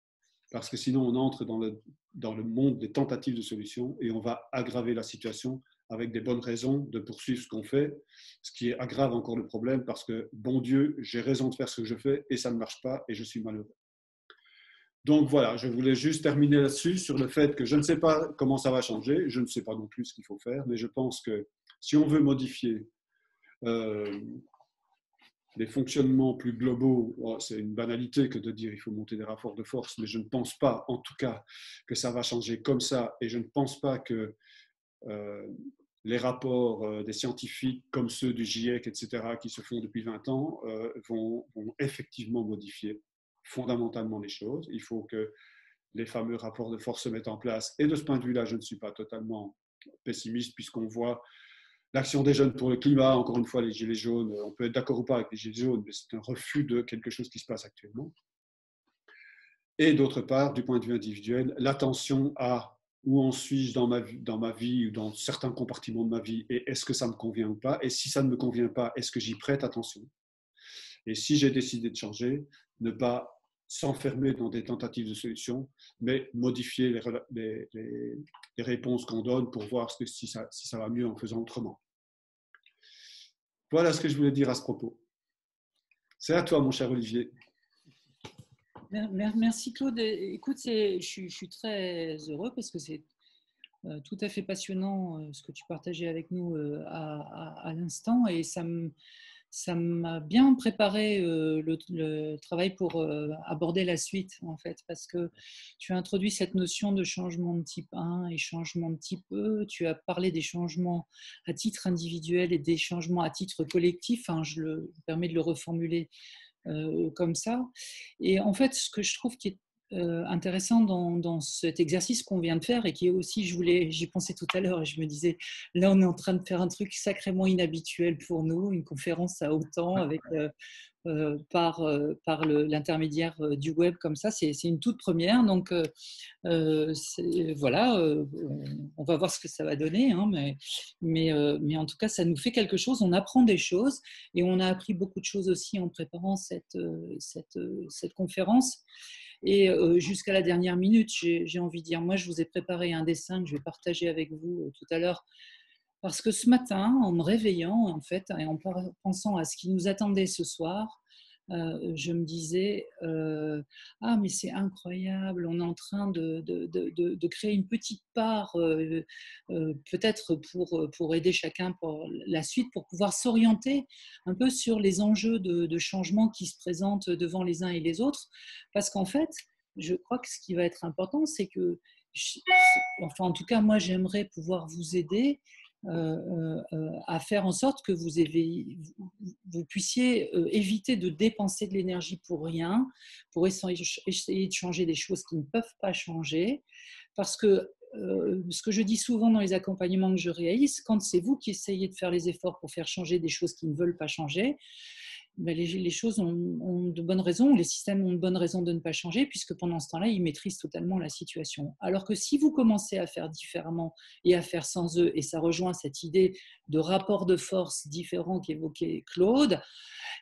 Parce que sinon, on entre dans le monde des tentatives de solutions et on va aggraver la situation avec des bonnes raisons de poursuivre ce qu'on fait, ce qui aggrave encore le problème parce que, bon Dieu, j'ai raison de faire ce que je fais et ça ne marche pas et je suis malheureux. Donc voilà, je voulais juste terminer là-dessus, sur le fait que je ne sais pas comment ça va changer, je ne sais pas non plus ce qu'il faut faire, mais je pense que si on veut modifier des fonctionnements plus globaux, c'est une banalité que de dire il faut monter des rapports de force, mais je ne pense pas, en tout cas, que ça va changer comme ça, et je ne pense pas que les rapports des scientifiques comme ceux du GIEC, etc., qui se font depuis 20 ans, vont effectivement modifier fondamentalement les choses. Il faut que les fameux rapports de force se mettent en place. Et de ce point de vue-là, je ne suis pas totalement pessimiste, puisqu'on voit l'action des jeunes pour le climat, encore une fois, les gilets jaunes, on peut être d'accord ou pas avec les gilets jaunes, mais c'est un refus de quelque chose qui se passe actuellement. Et d'autre part, du point de vue individuel, l'attention à où en suis-je dans ma vie ou dans certains compartiments de ma vie, et est-ce que ça me convient ou pas, et si ça ne me convient pas, est-ce que j'y prête attention? Et si j'ai décidé de changer, ne pas s'enfermer dans des tentatives de solutions, mais modifier les réponses qu'on donne pour voir si ça va mieux en faisant autrement. Voilà ce que je voulais dire à ce propos. C'est à toi, mon cher Olivier. Merci Claude. Écoute, je suis très heureux parce que c'est tout à fait passionnant ce que tu partageais avec nous à l'instant, et ça m'a bien préparé le travail pour aborder la suite, en fait, parce que tu as introduit cette notion de changement de type 1 et changement de type E. Tu as parlé des changements à titre individuel et des changements à titre collectif. Hein, je me permets de le reformuler comme ça. Et en fait, ce que je trouve qui est intéressant dans cet exercice qu'on vient de faire, et qui est aussi, j'y pensais tout à l'heure et je me disais, là on est en train de faire un truc sacrément inhabituel pour nous, une conférence à autant avec par l'intermédiaire du web comme ça, c'est une toute première, donc voilà, on va voir ce que ça va donner, hein, mais en tout cas ça nous fait quelque chose, on apprend des choses, et on a appris beaucoup de choses aussi en préparant cette conférence. Et jusqu'à la dernière minute, j'ai envie de dire, moi je vous ai préparé un dessin que je vais partager avec vous tout à l'heure, parce que ce matin, en me réveillant, en fait, et en pensant à ce qui nous attendait ce soir, je me disais, ah mais c'est incroyable, on est en train de créer une petite part, peut-être pour aider chacun pour la suite, pour pouvoir s'orienter un peu sur les enjeux de changement qui se présentent devant les uns et les autres. Parce qu'en fait, je crois que ce qui va être important, c'est que, enfin en tout cas moi j'aimerais pouvoir vous aider à faire en sorte que vous puissiez éviter de dépenser de l'énergie pour rien, pour essayer de changer des choses qui ne peuvent pas changer. Parce que ce que je dis souvent dans les accompagnements que je réalise, quand c'est vous qui essayez de faire les efforts pour faire changer des choses qui ne veulent pas changer, ben les choses ont de bonnes raisons, les systèmes ont de bonnes raisons de ne pas changer, puisque pendant ce temps-là, ils maîtrisent totalement la situation. Alors que si vous commencez à faire différemment et à faire sans eux, et ça rejoint cette idée de rapport de force différent qu'évoquait Claude,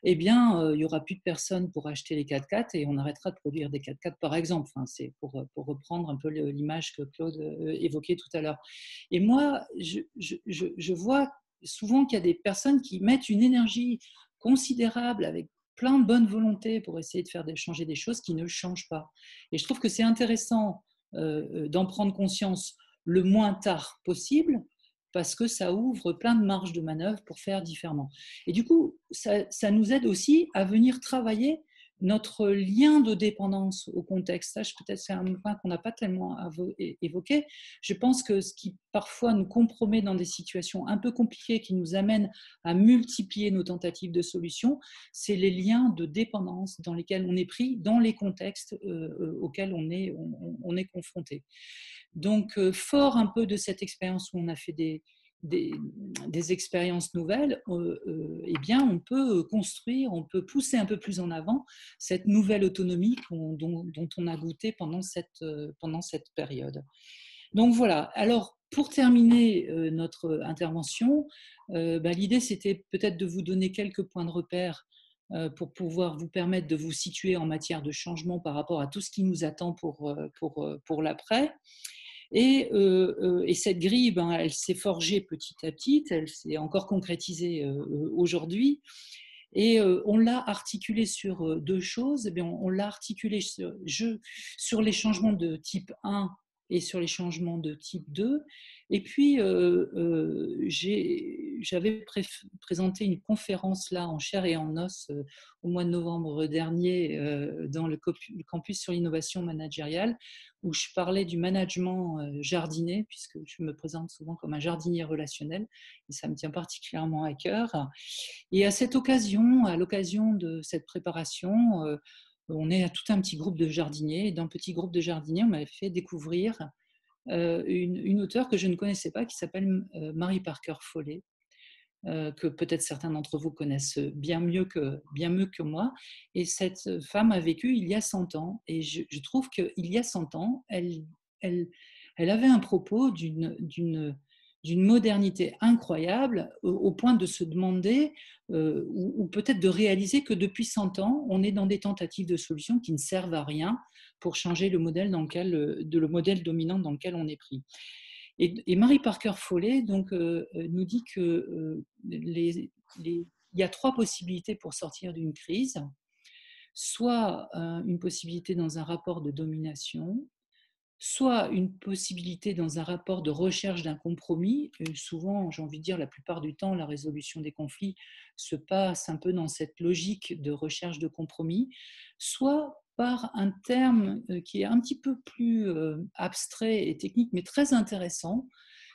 eh bien, il n'y aura plus de personnes pour acheter les 4x4 et on arrêtera de produire des 4x4, par exemple. Enfin, c'est pour reprendre un peu l'image que Claude évoquait tout à l'heure. Et moi, je vois souvent qu'il y a des personnes qui mettent une énergie considérable avec plein de bonne volonté pour essayer de faire changer des choses qui ne changent pas. Et je trouve que c'est intéressant d'en prendre conscience le moins tard possible, parce que ça ouvre plein de marges de manœuvre pour faire différemment. Et du coup, ça nous aide aussi à venir travailler notre lien de dépendance au contexte. Ça, peut-être c'est un point qu'on n'a pas tellement évoqué. Je pense que ce qui parfois nous compromet dans des situations un peu compliquées, qui nous amènent à multiplier nos tentatives de solutions, c'est les liens de dépendance dans lesquels on est pris, dans les contextes auxquels on est confronté. Donc, fort un peu de cette expérience où on a fait des expériences nouvelles, eh bien, on peut construire, on peut pousser un peu plus en avant cette nouvelle autonomie dont on a goûté pendant cette période. Donc voilà, alors pour terminer notre intervention, l'idée c'était peut-être de vous donner quelques points de repère pour pouvoir vous permettre de vous situer en matière de changement par rapport à tout ce qui nous attend pour l'après. Et cette grille, elle s'est forgée petit à petit, elle s'est encore concrétisée aujourd'hui. Et on l'a articulée sur deux choses. On l'a articulée sur les changements de type 1 et sur les changements de type 2. Et puis, j'avais présenté une conférence là en chair et en os au mois de novembre dernier dans le campus sur l'innovation managériale, où je parlais du management jardinier, puisque je me présente souvent comme un jardinier relationnel, et ça me tient particulièrement à cœur. Et à cette occasion, à l'occasion de cette préparation, on est à tout un petit groupe de jardiniers. Et dans le petit groupe de jardiniers, on m'avait fait découvrir une auteure que je ne connaissais pas, qui s'appelle Mary Parker Foley, que peut-être certains d'entre vous connaissent bien mieux que moi. Et cette femme a vécu il y a 100 ans. Et je trouve qu'il y a 100 ans, elle avait un propos d'une modernité incroyable, au point de se demander, ou peut-être de réaliser que depuis 100 ans, on est dans des tentatives de solutions qui ne servent à rien pour changer le modèle dominant dans lequel on est pris. Et Mary Parker Foley donc, nous dit que il y a 3 possibilités pour sortir d'une crise. Soit une possibilité dans un rapport de domination, soit une possibilité dans un rapport de recherche d'un compromis. Souvent, j'ai envie de dire, la plupart du temps, la résolution des conflits se passe un peu dans cette logique de recherche de compromis, soit par un terme qui est un petit peu plus abstrait et technique, mais très intéressant,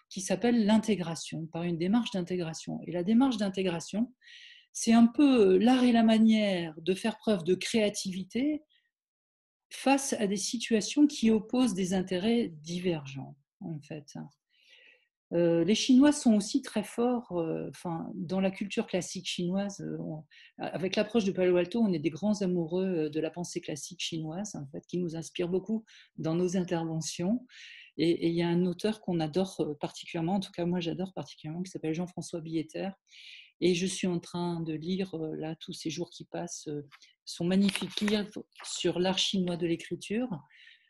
qui s'appelle l'intégration, par une démarche d'intégration. Et la démarche d'intégration, c'est un peu l'art et la manière de faire preuve de créativité face à des situations qui opposent des intérêts divergents, en fait. Les Chinois sont aussi très forts, dans la culture classique chinoise. Avec l'approche de Palo Alto, on est des grands amoureux de la pensée classique chinoise, en fait, qui nous inspire beaucoup dans nos interventions. Et il y a un auteur qu'on adore particulièrement, en tout cas moi j'adore particulièrement, qui s'appelle Jean-François Billetter. Et je suis en train de lire, là, tous ces jours qui passent, son magnifique livre sur l'art chinois de l'écriture.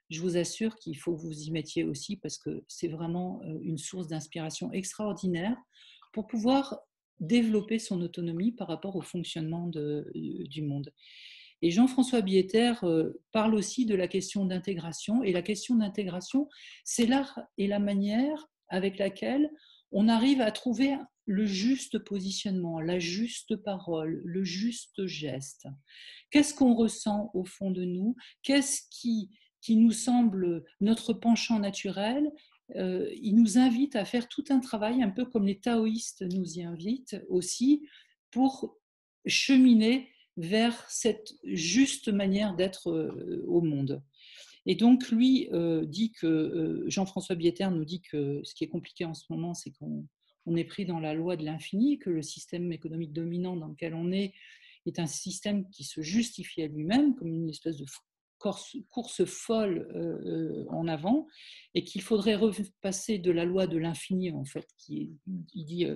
Je vous assure qu'il faut que vous y mettiez aussi, parce que c'est vraiment une source d'inspiration extraordinaire pour pouvoir développer son autonomie par rapport au fonctionnement du monde. Et Jean-François Billetter parle aussi de la question d'intégration. Et la question d'intégration, c'est l'art et la manière avec laquelle on arrive à trouver le juste positionnement, la juste parole, le juste geste. Qu'est-ce qu'on ressent au fond de nous? Qu'est-ce qui nous semble notre penchant naturel? Il nous invite à faire tout un travail, un peu comme les taoïstes nous y invitent aussi, pour cheminer vers cette juste manière d'être au monde. Et donc, lui dit que, Jean-François Billetter nous dit que ce qui est compliqué en ce moment, c'est qu'on est pris dans la loi de l'infini, que le système économique dominant dans lequel on est un système qui se justifie à lui-même, comme une espèce de course folle en avant, et qu'il faudrait repasser de la loi de l'infini, en fait, il dit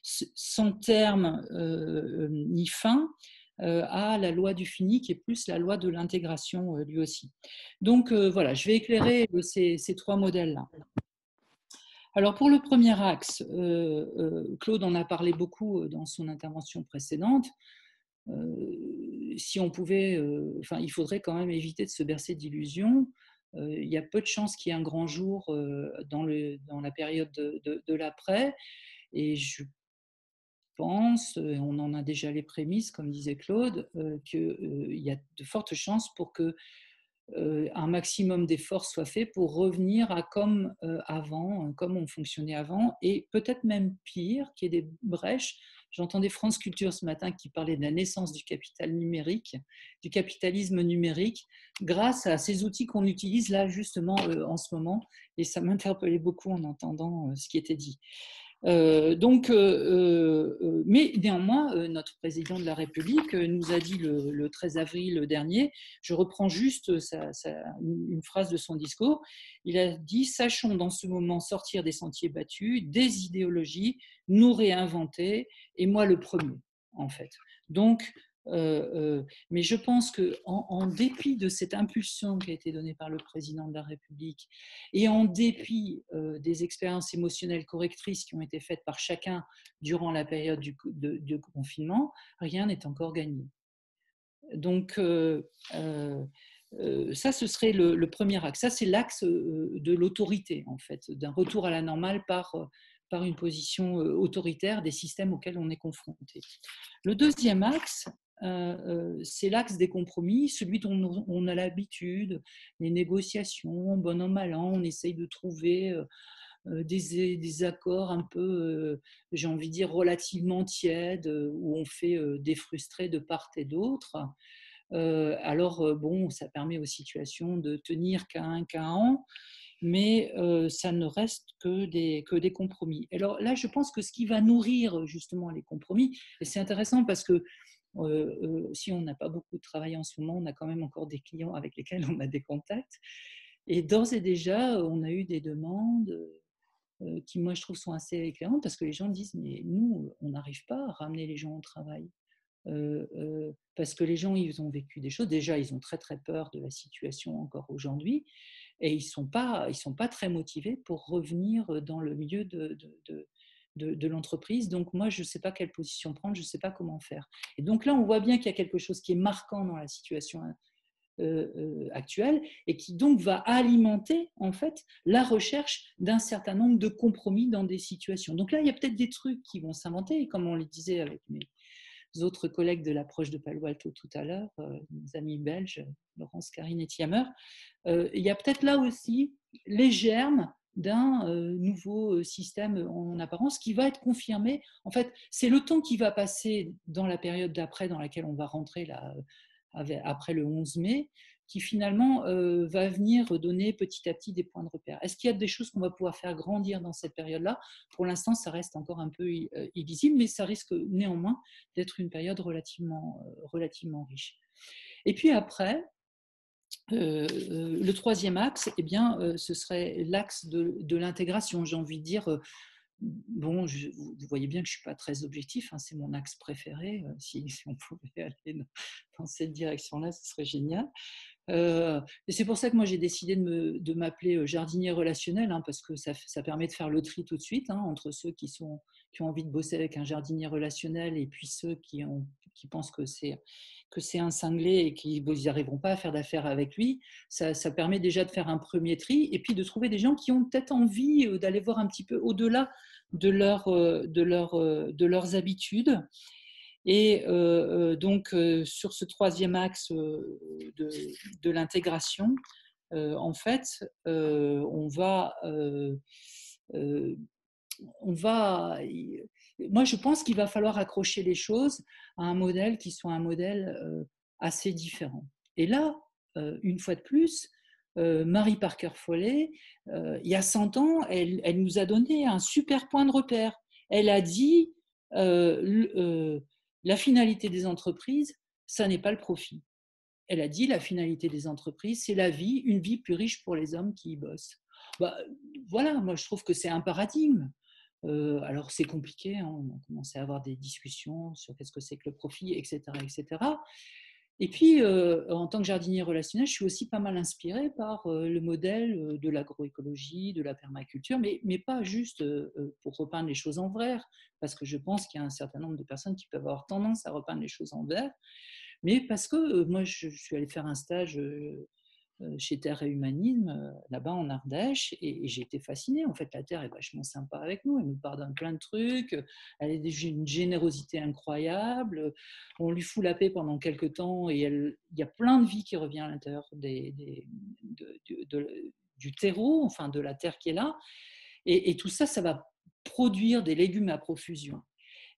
sans terme ni fin, à la loi du fini, qui est plus la loi de l'intégration lui aussi. Donc voilà, je vais éclairer ces 3 modèles-là. Alors pour le premier axe, Claude en a parlé beaucoup dans son intervention précédente. Si on pouvait, il faudrait quand même éviter de se bercer d'illusions. Il y a peu de chances qu'il y ait un grand jour dans la période de l'après. Et je pense, on en a déjà les prémices, comme disait Claude, qu'il y a de fortes chances pour que un maximum d'efforts soit fait pour revenir à comme avant, comme on fonctionnait avant, et peut-être même pire, qu'il y ait des brèches. J'entendais France Culture ce matin qui parlait de la naissance du capital numérique, du capitalisme numérique, grâce à ces outils qu'on utilise là justement en ce moment, et ça m'interpellait beaucoup en entendant ce qui était dit. Mais néanmoins, notre président de la République nous a dit le 13 avril dernier, je reprends juste une phrase de son discours, il a dit « Sachons dans ce moment sortir des sentiers battus, des idéologies, nous réinventer, et moi le premier, en fait. » Donc, mais je pense qu'en dépit de cette impulsion qui a été donnée par le président de la République et en dépit des expériences émotionnelles correctrices qui ont été faites par chacun durant la période de confinement, rien n'est encore gagné. Donc, ça, ce serait le premier axe. Ça, c'est l'axe de l'autorité, en fait, d'un retour à la normale par une position autoritaire des systèmes auxquels on est confronté. Le deuxième axe, c'est l'axe des compromis, celui dont on a l'habitude, les négociations, bon an, mal an, on essaye de trouver des accords un peu, j'ai envie de dire, relativement tièdes, où on fait des frustrés de part et d'autre. Alors, bon, ça permet aux situations de tenir qu'un an, mais ça ne reste que des compromis. Alors là, je pense que ce qui va nourrir justement les compromis, et c'est intéressant parce que si on n'a pas beaucoup de travail en ce moment, on a quand même encore des clients avec lesquels on a des contacts. Et d'ores et déjà, on a eu des demandes qui, moi, je trouve, sont assez éclairantes parce que les gens disent, mais nous, on n'arrive pas à ramener les gens au travail. Parce que les gens, ils ont vécu des choses. Déjà, ils ont très, très peur de la situation encore aujourd'hui. Et ils sont pas très motivés pour revenir dans le milieu de l'entreprise. Donc, moi, je ne sais pas quelle position prendre, je ne sais pas comment faire. Et donc là, on voit bien qu'il y a quelque chose qui est marquant dans la situation actuelle et qui donc va alimenter en fait la recherche d'un certain nombre de compromis dans des situations. Donc là, il y a peut-être des trucs qui vont s'inventer, comme on le disait avec mes autres collègues de l'approche de Palo Alto tout à l'heure, nos amis belges, Laurence, Karine et Thiamer. Il y a peut-être là aussi les germes d'un nouveau système en apparence qui va être confirmé. En fait, c'est le temps qui va passer dans la période d'après, dans laquelle on va rentrer là, après le 11 mai, qui finalement va venir donner petit à petit des points de repère. Est-ce qu'il y a des choses qu'on va pouvoir faire grandir dans cette période-là? Pour l'instant, ça reste encore un peu illisible, mais ça risque néanmoins d'être une période relativement riche. Et puis après, le troisième axe, eh bien, ce serait l'axe de l'intégration. J'ai envie de dire, bon, vous voyez bien que je ne suis pas très objectif, hein, c'est mon axe préféré. Si on pouvait aller dans cette direction-là, ce serait génial. Et c'est pour ça que moi j'ai décidé de m'appeler jardinier relationnel, hein, parce que ça permet de faire le tri tout de suite, hein, entre ceux qui ont envie de bosser avec un jardinier relationnel et puis ceux qui pensent que c'est un cinglé et qu'ils n'arriveront pas à faire d'affaires avec lui. Ça permet déjà de faire un premier tri et puis de trouver des gens qui ont peut-être envie d'aller voir un petit peu au-delà de leurs habitudes. Et donc, sur ce troisième axe de l'intégration, en fait, on va… Moi, je pense qu'il va falloir accrocher les choses à un modèle qui soit un modèle assez différent. Et là, une fois de plus, Marie Parker Foley, il y a 100 ans, elle nous a donné un super point de repère. Elle a dit la finalité des entreprises, ça n'est pas le profit. Elle a dit la finalité des entreprises, c'est la vie, une vie plus riche pour les hommes qui y bossent. Bah, voilà, moi je trouve que c'est un paradigme. Alors c'est compliqué, hein, on a commencé à avoir des discussions sur qu'est-ce que c'est que le profit, etc. etc. Et puis, en tant que jardinier relationnel, je suis aussi pas mal inspirée par le modèle de l'agroécologie, de la permaculture, mais pas juste pour repeindre les choses en vert, parce que je pense qu'il y a un certain nombre de personnes qui peuvent avoir tendance à repeindre les choses en vert, mais parce que moi, je suis allée faire un stage chez Terre et Humanisme, là-bas en Ardèche, et j'ai été fascinée. En fait, la Terre est vachement sympa avec nous, elle nous pardonne plein de trucs, elle a une générosité incroyable, on lui fout la paix pendant quelques temps, et il y a plein de vie qui revient à l'intérieur du terreau, enfin de la Terre qui est là, et tout ça, ça va produire des légumes à profusion.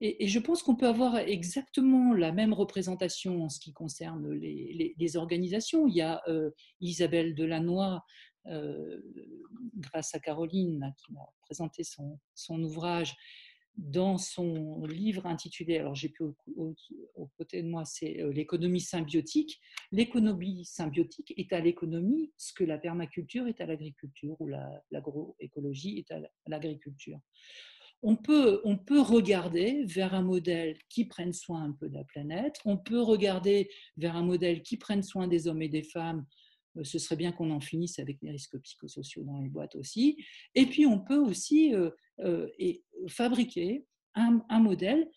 Et je pense qu'on peut avoir exactement la même représentation en ce qui concerne les organisations. Il y a Isabelle Delannoy, grâce à Caroline, là, qui m'a présenté son ouvrage, dans son livre intitulé, alors j'ai plus au côté de moi, c'est l'économie symbiotique. L'économie symbiotique est à l'économie ce que la permaculture est à l'agriculture, ou l'agroécologie est à l'agriculture. On peut regarder vers un modèle qui prenne soin un peu de la planète, on peut regarder vers un modèle qui prenne soin des hommes et des femmes, ce serait bien qu'on en finisse avec les risques psychosociaux dans les boîtes aussi, et puis on peut aussi fabriquer un modèle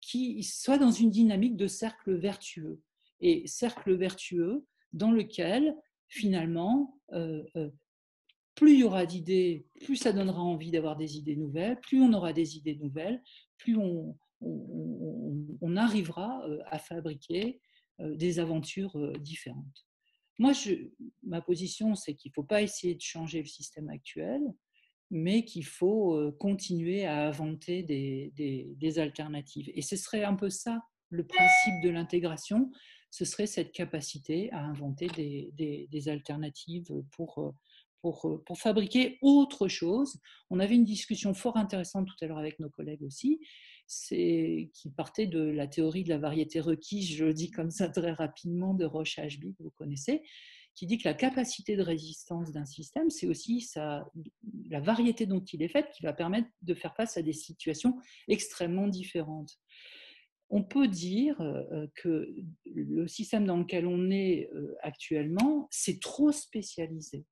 qui soit dans une dynamique de cercle vertueux, et cercle vertueux dans lequel finalement plus il y aura d'idées, plus ça donnera envie d'avoir des idées nouvelles, plus on aura des idées nouvelles, plus on arrivera à fabriquer des aventures différentes. Moi, ma position, c'est qu'il ne faut pas essayer de changer le système actuel, mais qu'il faut continuer à inventer des alternatives. Et ce serait un peu ça, le principe de l'intégration, ce serait cette capacité à inventer des alternatives pour fabriquer autre chose. On avait une discussion fort intéressante tout à l'heure avec nos collègues aussi, qui partait de la théorie de la variété requise, je le dis comme ça très rapidement, de Roche-Ashby, que vous connaissez, qui dit que la capacité de résistance d'un système, c'est aussi la variété dont il est fait qui va permettre de faire face à des situations extrêmement différentes. On peut dire que le système dans lequel on est actuellement, c'est trop spécialisé.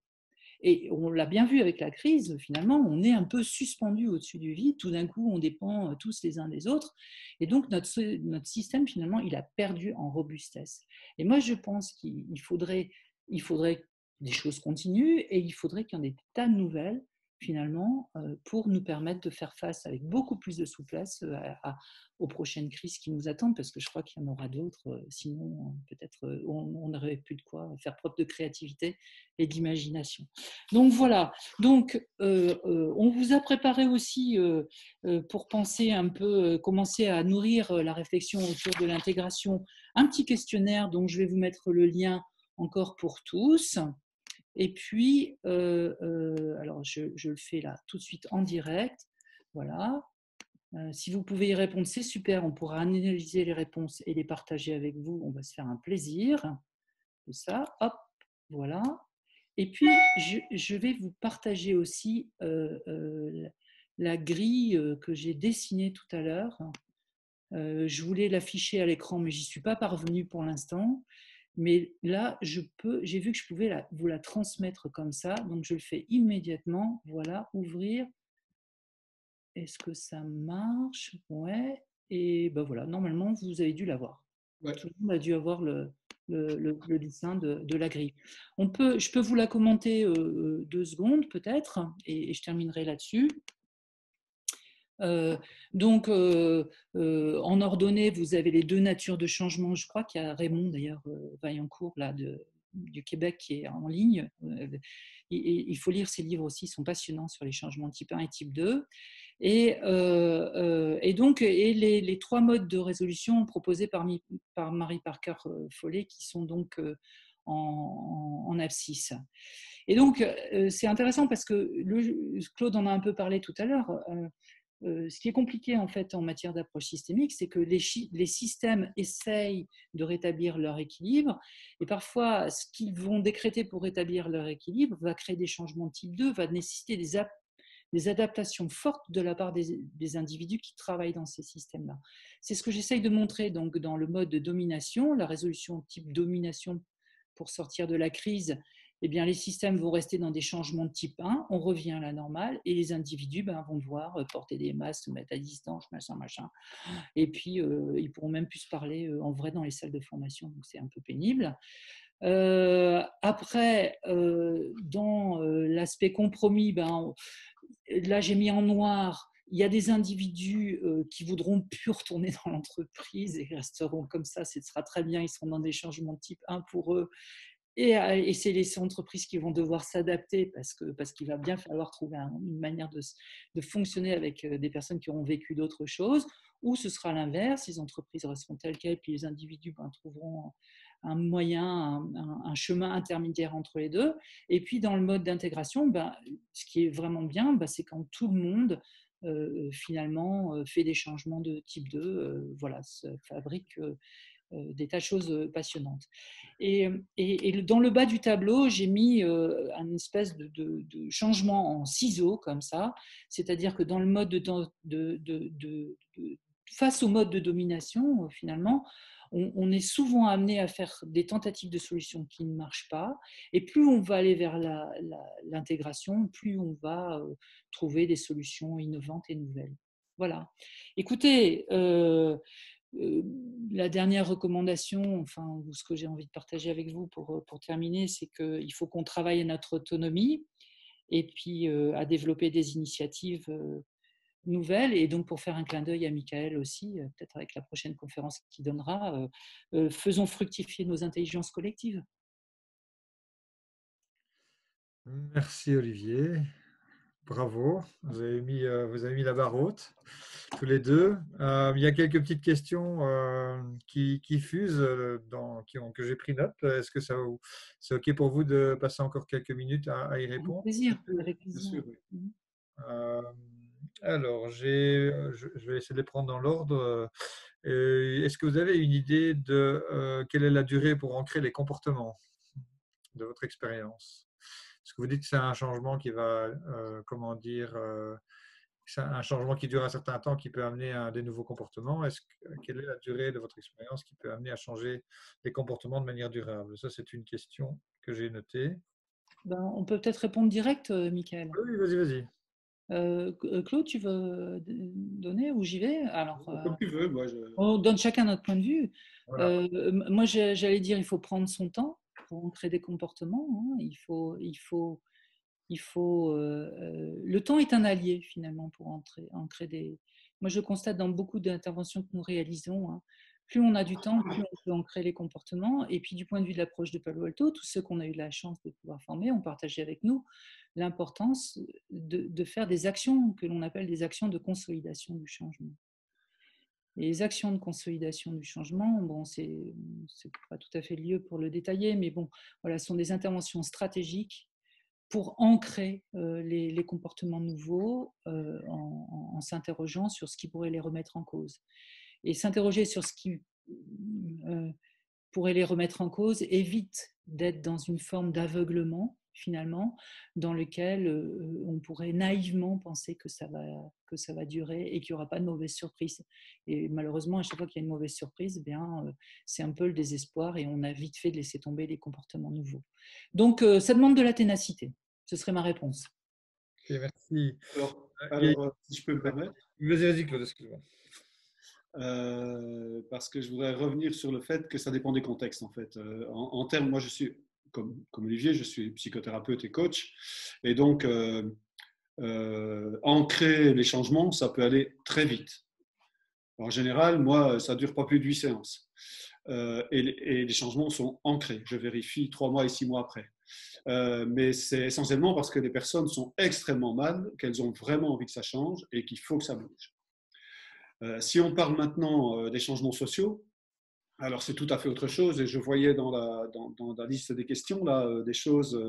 Et on l'a bien vu avec la crise, finalement, on est un peu suspendu au-dessus du vide. Tout d'un coup, on dépend tous les uns des autres. Et donc, notre système, finalement, il a perdu en robustesse. Et moi, je pense qu'il faudrait que des choses continuent et il faudrait qu'il y en ait des tas de nouvelles, finalement, pour nous permettre de faire face avec beaucoup plus de souplesse aux prochaines crises qui nous attendent, parce que je crois qu'il y en aura d'autres, sinon peut-être on n'aurait plus de quoi faire preuve de créativité et d'imagination. Donc voilà, donc on vous a préparé aussi pour penser un peu, commencer à nourrir la réflexion autour de l'intégration, un petit questionnaire dont je vais vous mettre le lien encore pour tous. Et puis, alors je le fais là tout de suite en direct. Voilà. Si vous pouvez y répondre, c'est super. On pourra analyser les réponses et les partager avec vous. On va se faire un plaisir de ça. Hop, voilà. Et puis, je vais vous partager aussi la grille que j'ai dessinée tout à l'heure. Je voulais l'afficher à l'écran, mais j'y suis pas parvenue pour l'instant. Mais là, j'ai vu que je pouvais vous la transmettre comme ça, donc je le fais immédiatement. Voilà, ouvrir. Est-ce que ça marche? Ouais. Et ben voilà, normalement, vous avez dû l'avoir. Ouais. Tout le monde a dû avoir le dessin de la grille. Je peux vous la commenter 2 secondes peut-être, et je terminerai là-dessus. Donc, en ordonnée, vous avez les 2 natures de changement. Je crois qu'il y a Raymond, d'ailleurs, Vaillancourt, là, du Québec, qui est en ligne. Il faut lire ses livres aussi, ils sont passionnants sur les changements type 1 et type 2. Et donc, les 3 modes de résolution proposés par Marie Parker Follet, qui sont donc en abscisse. Et donc, c'est intéressant parce que Claude en a un peu parlé tout à l'heure. Ce qui est compliqué en fait en matière d'approche systémique, c'est que les systèmes essayent de rétablir leur équilibre et parfois ce qu'ils vont décréter pour rétablir leur équilibre va créer des changements de type 2, va nécessiter des adaptations fortes de la part des individus qui travaillent dans ces systèmes-là. C'est ce que j'essaye de montrer donc dans le mode de domination, la résolution type domination pour sortir de la crise. Eh bien, les systèmes vont rester dans des changements de type 1, on revient à la normale, et les individus vont devoir porter des masques, se mettre à distance, machin. Et puis, ils pourront même plus se parler en vrai dans les salles de formation, donc c'est un peu pénible. Après, dans l'aspect compromis, là j'ai mis en noir, il y a des individus qui voudront plus retourner dans l'entreprise et resteront comme ça, ce sera très bien, ils seront dans des changements de type 1 pour eux. Et c'est les entreprises qui vont devoir s'adapter parce qu'il va bien falloir trouver une manière de fonctionner avec des personnes qui auront vécu d'autres choses, ou ce sera l'inverse, les entreprises resteront telles quelles, puis les individus trouveront un moyen, un chemin intermédiaire entre les deux. Et puis dans le mode d'intégration, ce qui est vraiment bien, c'est quand tout le monde finalement fait des changements de type 2, voilà, fabrique des tas de choses passionnantes. Et dans le bas du tableau, j'ai mis un espèce de changement en ciseaux, comme ça, c'est-à-dire que dans le mode face au mode de domination, finalement, on est souvent amené à faire des tentatives de solutions qui ne marchent pas. Et plus on va aller vers l'intégration, plus on va trouver des solutions innovantes et nouvelles. Voilà. Écoutez, la dernière recommandation, enfin, ce que j'ai envie de partager avec vous pour terminer, c'est qu'il faut qu'on travaille à notre autonomie et puis à développer des initiatives nouvelles. Et donc, pour faire un clin d'œil à Michael aussi, peut-être avec la prochaine conférence qu'il donnera, faisons fructifier nos intelligences collectives. Merci Olivier. Bravo, vous avez mis la barre haute, tous les deux. Il y a quelques petites questions qui fusent, que j'ai pris note. Est-ce que c'est OK pour vous de passer encore quelques minutes à y Avec répondre? plaisir, avec Bien plaisir. sûr, oui. Mhm. Euh, alors, je vais essayer de les prendre dans l'ordre. Est-ce que vous avez une idée de quelle est la durée pour ancrer les comportements de votre expérience? Parce que vous dites que c'est un changement qui va, comment dire, c'est un changement qui dure un certain temps, qui peut amener à des nouveaux comportements. Quelle est la durée de votre expérience qui peut amener à changer les comportements de manière durable? Ça, c'est une question que j'ai notée. Ben, on peut peut-être répondre direct, Michael. Oui, vas-y, vas-y. Claude, tu veux donner ou j'y vais? Alors, Comme tu veux, moi, on donne chacun notre point de vue. Voilà. Moi, j'allais dire, il faut prendre son temps pour ancrer des comportements. Hein. Le temps est un allié finalement pour ancrer des. Moi, je constate dans beaucoup d'interventions que nous réalisons, hein, plus on a du temps, plus on peut ancrer les comportements. Et puis, du point de vue de l'approche de Palo Alto, tous ceux qu'on a eu la chance de pouvoir former ont partagé avec nous l'importance de faire des actions que l'on appelle des actions de consolidation du changement. Et les actions de consolidation du changement, bon, c'est pas tout à fait le lieu pour le détailler, mais bon, voilà, ce sont des interventions stratégiques pour ancrer les comportements nouveaux en s'interrogeant sur ce qui pourrait les remettre en cause. Et s'interroger sur ce qui pourrait les remettre en cause évite d'être dans une forme d'aveuglement, finalement, dans lequel on pourrait naïvement penser que ça va durer et qu'il n'y aura pas de mauvaise surprise. Et malheureusement, à chaque fois qu'il y a une mauvaise surprise, bien, c'est un peu le désespoir et on a vite fait de laisser tomber les comportements nouveaux. Donc, ça demande de la ténacité. Ce serait ma réponse. Ok, merci. si je peux me permettre, Vas-y, vas-y, Claude, excuse-moi. parce que je voudrais revenir sur le fait que ça dépend des contextes, en fait. En termes, moi, je suis, comme Olivier, je suis psychothérapeute et coach, et donc, ancrer les changements, ça peut aller très vite. En général, moi, ça ne dure pas plus de 8 séances. Et les changements sont ancrés. Je vérifie 3 mois et 6 mois après. Mais c'est essentiellement parce que les personnes sont extrêmement mal, qu'elles ont vraiment envie que ça change et qu'il faut que ça bouge. Si on parle maintenant des changements sociaux, alors c'est tout à fait autre chose. Et je voyais dans la liste des questions là, des choses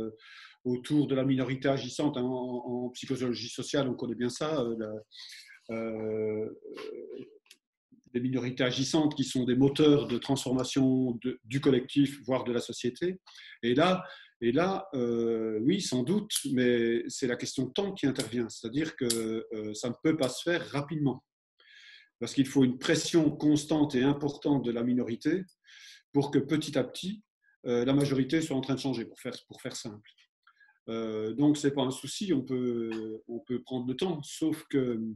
autour de la minorité agissante. Hein, en psychologie sociale, on connaît bien ça. Des minorités agissantes qui sont des moteurs de transformation du collectif, voire de la société. Et là, oui, sans doute, mais c'est la question de temps qui intervient. C'est-à-dire que ça ne peut pas se faire rapidement. Parce qu'il faut une pression constante et importante de la minorité pour que petit à petit, la majorité soit en train de changer, pour faire simple. Donc, ce n'est pas un souci, on peut prendre le temps, sauf que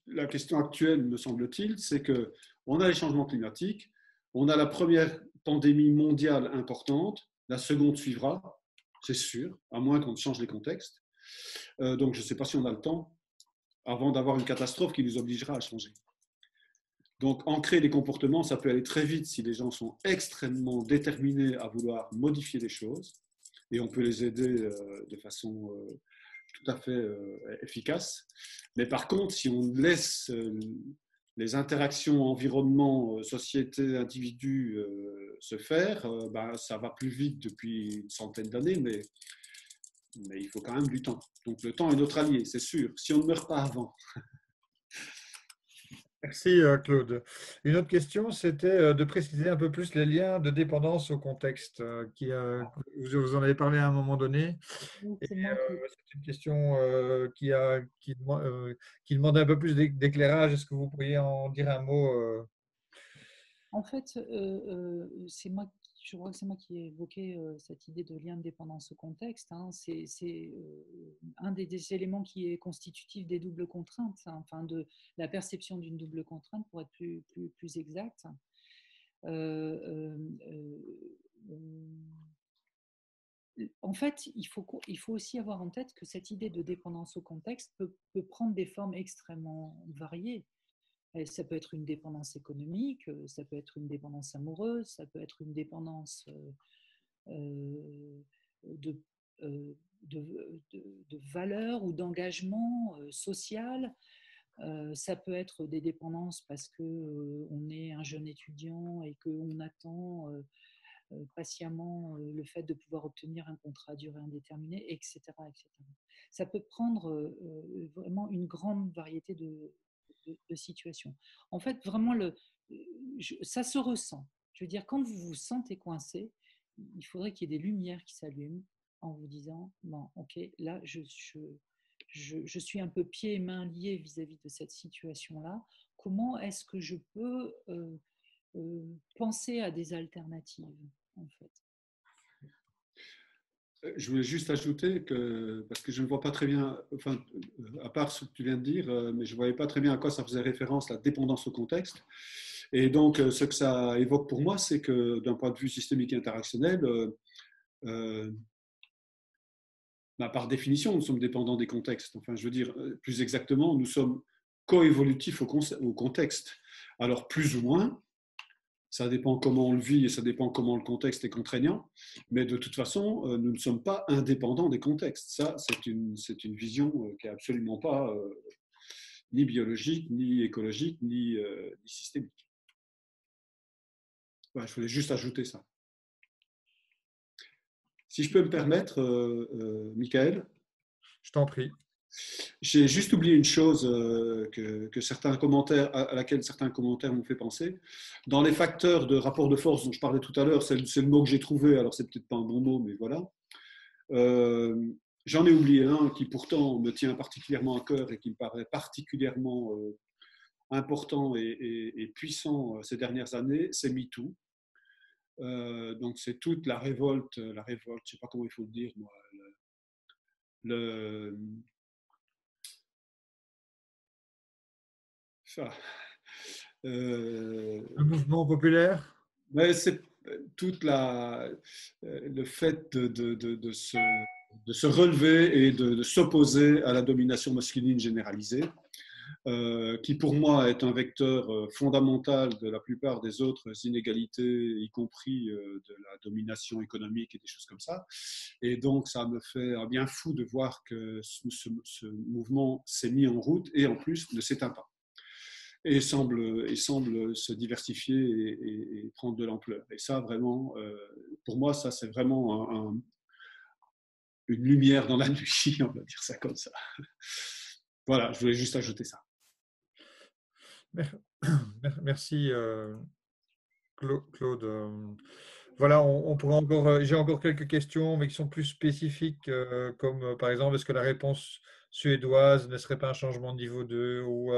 la question actuelle, me semble-t-il, c'est qu'on a les changements climatiques, on a la première pandémie mondiale importante, la seconde suivra, c'est sûr, à moins qu'on change les contextes. Donc, je ne sais pas si on a le temps avant d'avoir une catastrophe qui nous obligera à changer. Donc, ancrer les comportements, ça peut aller très vite si les gens sont extrêmement déterminés à vouloir modifier les choses, et on peut les aider de façon tout à fait efficace. Mais par contre, si on laisse les interactions environnement, société, individu se faire, ben, ça va plus vite depuis une centaine d'années, mais il faut quand même du temps. Donc le temps est notre allié, c'est sûr, si on ne meurt pas avant. Merci, Claude. Une autre question, c'était de préciser un peu plus les liens de dépendance au contexte. Vous en avez parlé à un moment donné. Et C'est moi qui. c'est une question qui demande un peu plus d'éclairage. Est-ce que vous pourriez en dire un mot En fait, je crois que c'est moi qui ai évoqué cette idée de lien de dépendance au contexte. Hein. C'est un des éléments qui est constitutif des doubles contraintes, hein, enfin de la perception d'une double contrainte pour être plus exact. En fait, il faut aussi avoir en tête que cette idée de dépendance au contexte peut prendre des formes extrêmement variées. Et ça peut être une dépendance économique, ça peut être une dépendance amoureuse, ça peut être une dépendance de de valeur ou d'engagement social. Ça peut être des dépendances parce qu'on est un jeune étudiant et qu'on attend patiemment le fait de pouvoir obtenir un contrat à durée indéterminée, etc., etc. Ça peut prendre vraiment une grande variété de situations. En fait, vraiment, ça se ressent. Je veux dire, quand vous vous sentez coincé, il faudrait qu'il y ait des lumières qui s'allument en vous disant, bon, ok, là, je suis un peu pieds et mains liés vis-à-vis de cette situation-là. Comment est-ce que je peux penser à des alternatives, en fait? Je voulais juste ajouter que, parce que je ne vois pas très bien, enfin, à part ce que tu viens de dire, mais je ne voyais pas très bien à quoi ça faisait référence, la dépendance au contexte. Et donc, ce que ça évoque pour moi, c'est que d'un point de vue systémique et interactionnel, par définition, nous sommes dépendants des contextes. Enfin, je veux dire, plus exactement, nous sommes coévolutifs au contexte. Alors, plus ou moins, ça dépend comment on le vit et ça dépend comment le contexte est contraignant, mais de toute façon, nous ne sommes pas indépendants des contextes. Ça, c'est une vision qui n'est absolument pas ni biologique, ni écologique, ni systémique. Ouais, je voulais juste ajouter ça. Si je peux me permettre, Michael. Je t'en prie. J'ai juste oublié une chose que certains commentaires, à laquelle certains commentaires m'ont fait penser. Dans les facteurs de rapport de force dont je parlais tout à l'heure, c'est le mot que j'ai trouvé, alors c'est peut-être pas un bon mot, mais voilà. J'en ai oublié un qui pourtant me tient particulièrement à cœur et qui me paraît particulièrement important et puissant ces dernières années, c'est MeToo. Donc c'est toute la révolte, je ne sais pas comment il faut le dire, moi, Le mouvement populaire? Ouais, c'est toute le fait de se relever et de s'opposer à la domination masculine généralisée, qui pour moi est un vecteur fondamental de la plupart des autres inégalités, y compris de la domination économique et des choses comme ça. Et donc ça me fait un bien fou de voir que ce mouvement s'est mis en route et en plus ne s'éteint pas. Et semble se diversifier et prendre de l'ampleur. Et ça, vraiment, pour moi, ça, c'est vraiment une lumière dans la nuit, on va dire ça comme ça. Voilà, je voulais juste ajouter ça. Merci, Claude. Voilà, on pourrait encore, j'ai encore quelques questions, mais qui sont plus spécifiques, comme par exemple, est-ce que la réponse suédoise ne serait pas un changement de niveau 2 ou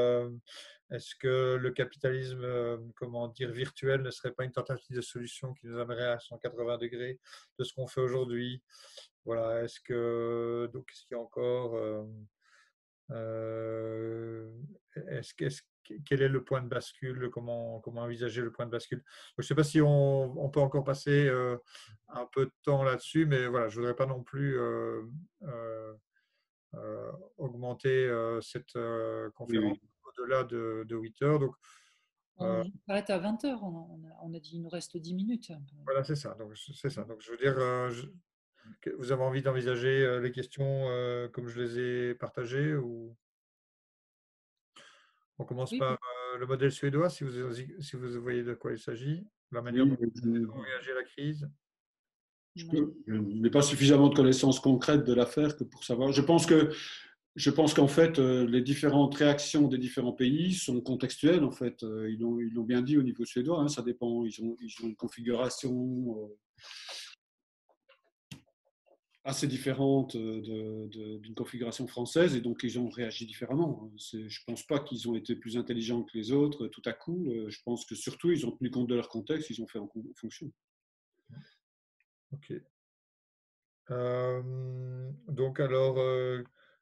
est-ce que le capitalisme, comment dire, virtuel ne serait pas une tentative de solution qui nous amènerait à 180 degrés de ce qu'on fait aujourd'hui? Voilà, est-ce qu'il y a encore, quel est le point de bascule? Comment envisager le point de bascule? Je ne sais pas si on peut encore passer un peu de temps là-dessus, mais voilà, je ne voudrais pas non plus augmenter cette conférence au-delà de 8 heures. Donc, On s'arrête à 20 heures. On a dit qu'il nous reste 10 minutes. voilà, c'est ça. Donc, je veux dire, vous avez envie d'envisager les questions comme je les ai partagées ou on commence par le modèle suédois, si vous voyez de quoi il s'agit, la manière dont on réagit à la crise. Je n'ai pas suffisamment de connaissances concrètes de l'affaire que pour savoir. Je pense qu'en fait, les différentes réactions des différents pays sont contextuelles. En fait, ils l'ont bien dit au niveau suédois. Hein, ça dépend. Ils ont une configuration assez différente d'une configuration française et donc ils ont réagi différemment. Je ne pense pas qu'ils ont été plus intelligents que les autres tout à coup. Je pense que surtout, ils ont tenu compte de leur contexte. Ils ont fait en fonction. Ok. Donc alors,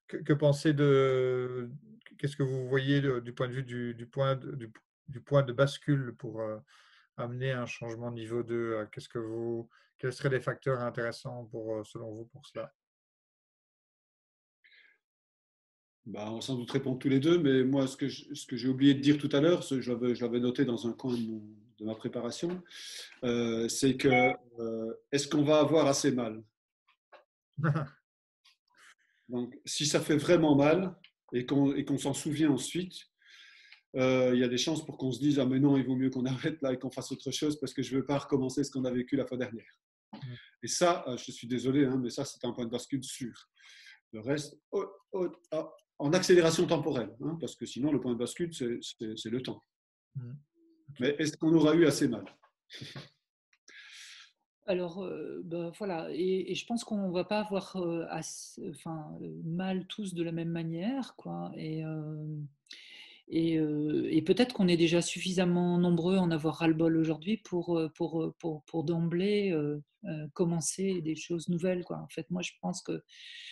que pensez de, qu'est-ce que vous voyez du point de vue du point de bascule pour amener un changement de niveau 2? Quels seraient les facteurs intéressants selon vous pour cela? On va sans doute répondre tous les deux, mais moi, ce que j'ai oublié de dire tout à l'heure, je l'avais noté dans un coin de ma préparation, c'est que est-ce qu'on va avoir assez mal? Donc, si ça fait vraiment mal et qu'on s'en souvient ensuite, il y a des chances pour qu'on se dise ah mais non, il vaut mieux qu'on arrête là et qu'on fasse autre chose parce que je ne veux pas recommencer ce qu'on a vécu la fois dernière. Et ça, je suis désolé, hein, mais ça c'est un point de bascule sûr. Le reste, en accélération temporelle, hein, parce que sinon le point de bascule c'est le temps. Mais est-ce qu'on aura eu assez mal? Alors, ben, voilà, et je pense qu'on ne va pas avoir mal tous de la même manière, quoi. Et peut-être qu'on est déjà suffisamment nombreux à en avoir ras-le-bol aujourd'hui pour d'emblée commencer des choses nouvelles, quoi. En fait, moi, je pense que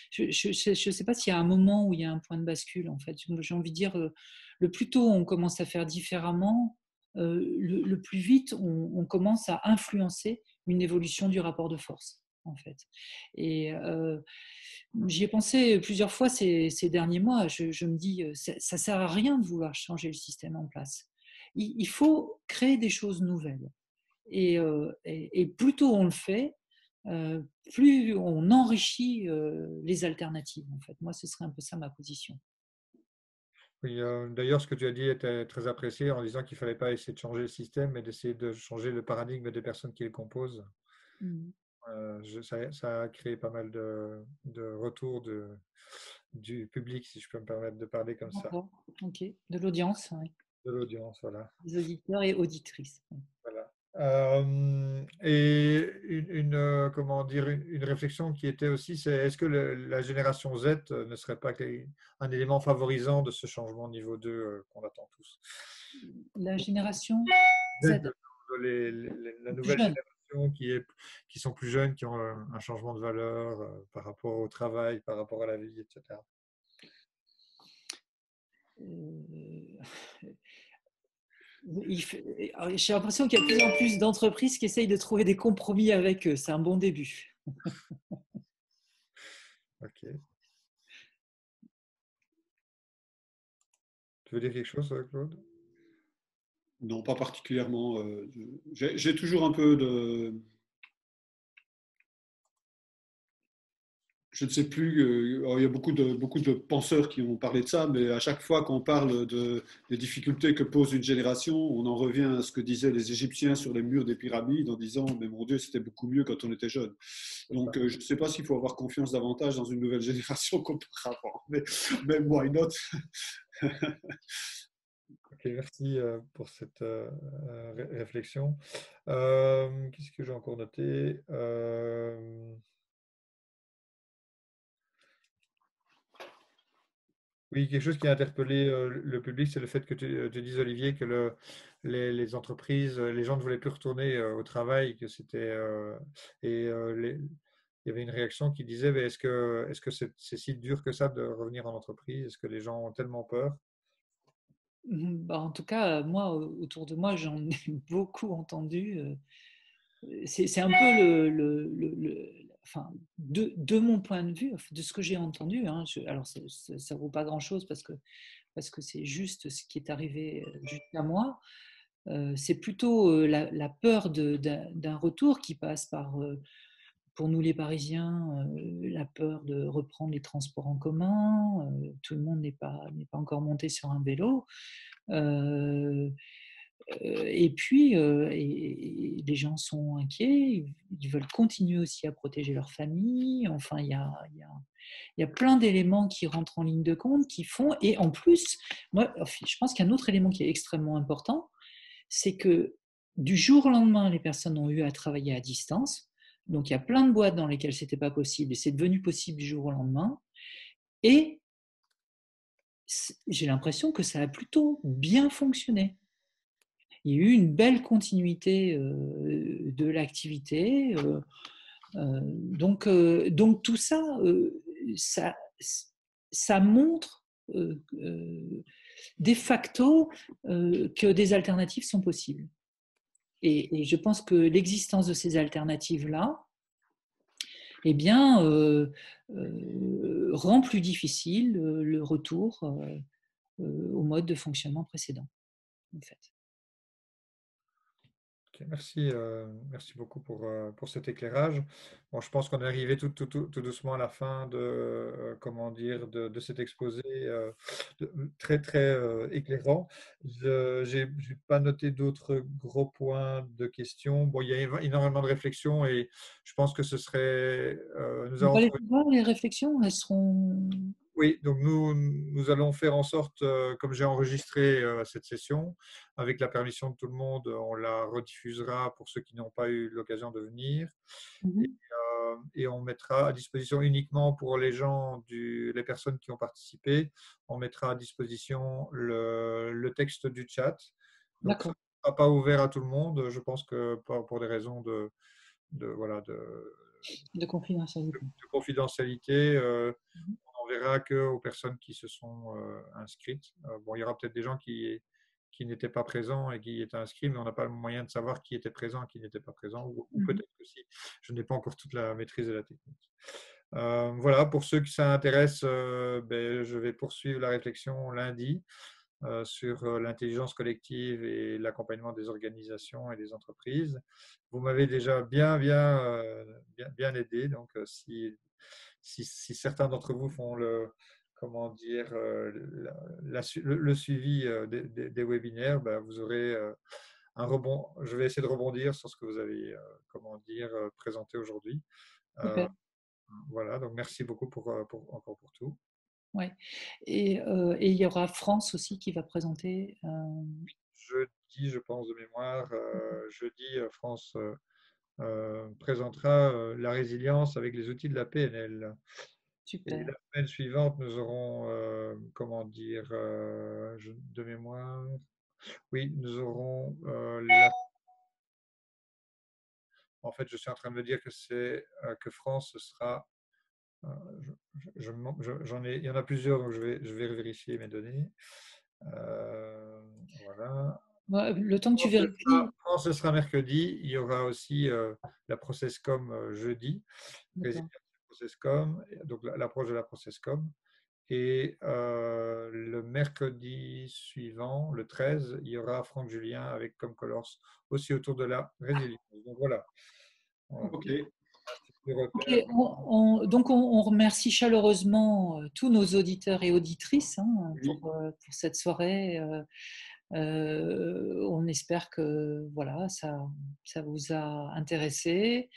je ne sais pas s'il y a un moment où il y a un point de bascule. En fait, j'ai envie de dire, le plus tôt on commence à faire différemment, le plus vite on commence à influencer une évolution du rapport de force, en fait. Et j'y ai pensé plusieurs fois ces derniers mois. Je me dis, ça ne sert à rien de vouloir changer le système en place. Il faut créer des choses nouvelles. Et plus tôt on le fait, plus on enrichit les alternatives, en fait. Moi, ce serait un peu ça ma position. Oui, d'ailleurs, ce que tu as dit était très apprécié en disant qu'il ne fallait pas essayer de changer le système, mais d'essayer de changer le paradigme des personnes qui le composent. Ça a créé pas mal de retours du public, si je peux me permettre de parler comme ça. D'accord, ok. De l'audience, oui. De l'audience, voilà. Des auditeurs et auditrices. Voilà. Et comment dire, une réflexion qui était aussi, c'est est-ce que la génération Z ne serait pas un élément favorisant de ce changement niveau 2 qu'on attend tous? La génération Z, Z, la plus nouvelle jeune. génération qui sont plus jeunes, qui ont un changement de valeur par rapport au travail, par rapport à la vie, etc. J'ai l'impression qu'il y a de plus en plus d'entreprises qui essayent de trouver des compromis avec eux. C'est un bon début. Ok. Tu veux dire quelque chose, Claude? Non, pas particulièrement. J'ai toujours un peu de... Je ne sais plus, il y a beaucoup de penseurs qui ont parlé de ça, mais à chaque fois qu'on parle des difficultés que pose une génération, on en revient à ce que disaient les Égyptiens sur les murs des pyramides en disant « mais mon Dieu, c'était beaucoup mieux quand on était jeune ». Donc je ne sais pas s'il faut avoir confiance davantage dans une nouvelle génération qu'auparavant, mais why not? Ok, merci pour cette réflexion. Qu'est-ce que j'ai encore noté? Oui, quelque chose qui a interpellé le public, c'est le fait que tu dises, Olivier, que les entreprises, les gens ne voulaient plus retourner au travail, que c'était il y avait une réaction qui disait, mais est-ce que c'est si dur que ça de revenir en entreprise? Est-ce que les gens ont tellement peur? Bah, en tout cas, moi, autour de moi, j'en ai beaucoup entendu. C'est un peu enfin, de mon point de vue, de ce que j'ai entendu. Hein, alors, ça ne vaut pas grand-chose parce que c'est juste ce qui est arrivé jusqu'à moi. C'est plutôt la peur d'un retour qui passe par, pour nous les Parisiens, la peur de reprendre les transports en commun. Tout le monde n'est pas encore monté sur un vélo. Et puis, les gens sont inquiets, ils veulent continuer aussi à protéger leur famille. Enfin, il y a plein d'éléments qui rentrent en ligne de compte, qui font. Et en plus, moi, je pense qu'il y a un autre élément qui est extrêmement important, c'est que du jour au lendemain, les personnes ont eu à travailler à distance. Donc, il y a plein de boîtes dans lesquelles ce n'était pas possible et c'est devenu possible du jour au lendemain. Et j'ai l'impression que ça a plutôt bien fonctionné. Il y a eu une belle continuité de l'activité. Donc tout ça, ça montre de facto que des alternatives sont possibles. Et je pense que l'existence de ces alternatives-là, eh bien, rend plus difficile le retour au mode de fonctionnement précédent, en fait. Ok, merci, merci beaucoup pour cet éclairage. Bon, je pense qu'on est arrivé tout doucement à la fin de, comment dire, de cet exposé très, très éclairant. Je n'ai pas noté d'autres gros points de questions. Bon, il y a énormément de réflexions et je pense que ce serait… nous On allons va les trouver… voir, les réflexions, elles seront… Oui, donc nous allons faire en sorte, comme j'ai enregistré cette session, avec la permission de tout le monde, on la rediffusera pour ceux qui n'ont pas eu l'occasion de venir Mhm. et on mettra à disposition uniquement pour les gens, les personnes qui ont participé, on mettra à disposition le texte du chat. Donc ça D'accord, ne sera pas ouvert à tout le monde, je pense que pour des raisons voilà, de confidentialité. de confidentialité. Mhm. On verra qu'aux personnes qui se sont inscrites. Bon, il y aura peut-être des gens qui n'étaient pas présents et qui étaient inscrits, mais on n'a pas le moyen de savoir qui était présent et qui n'était pas présent, ou Mhm. peut-être que si. Je n'ai pas encore toute la maîtrise de la technique. Voilà, pour ceux qui ça intéresse, ben, je vais poursuivre la réflexion lundi sur l'intelligence collective et l'accompagnement des organisations et des entreprises. Vous m'avez déjà bien aidé, donc si certains d'entre vous font comment dire, le suivi des webinaires, ben, vous aurez un rebond. Je vais essayer de rebondir sur ce que vous avez comment dire, présenté aujourd'hui. Euh, Super. voilà, donc merci beaucoup encore pour tout. Ouais. Et il y aura France aussi qui va présenter. Jeudi, je pense de mémoire, jeudi, France présentera la résilience avec les outils de la PNL. Et Super. la semaine suivante, nous aurons, comment dire, de mémoire, oui, nous aurons en fait, je suis en train de me dire que c'est que France ce sera, euh, j'en ai, il y en a plusieurs, donc je vais vérifier mes données. Voilà. Ouais, le temps que tu vérifies. France, ce sera mercredi. Il y aura aussi la Processcom jeudi, D'accord. résilience Processcom, donc l'approche de la Processcom. Et le mercredi suivant, le 13, il y aura Franck Julien avec Comme Colors aussi autour de la résilience. Donc voilà. Ok. Ok, donc on remercie chaleureusement tous nos auditeurs et auditrices Oui. pour cette soirée. On espère que voilà, ça vous a intéressé.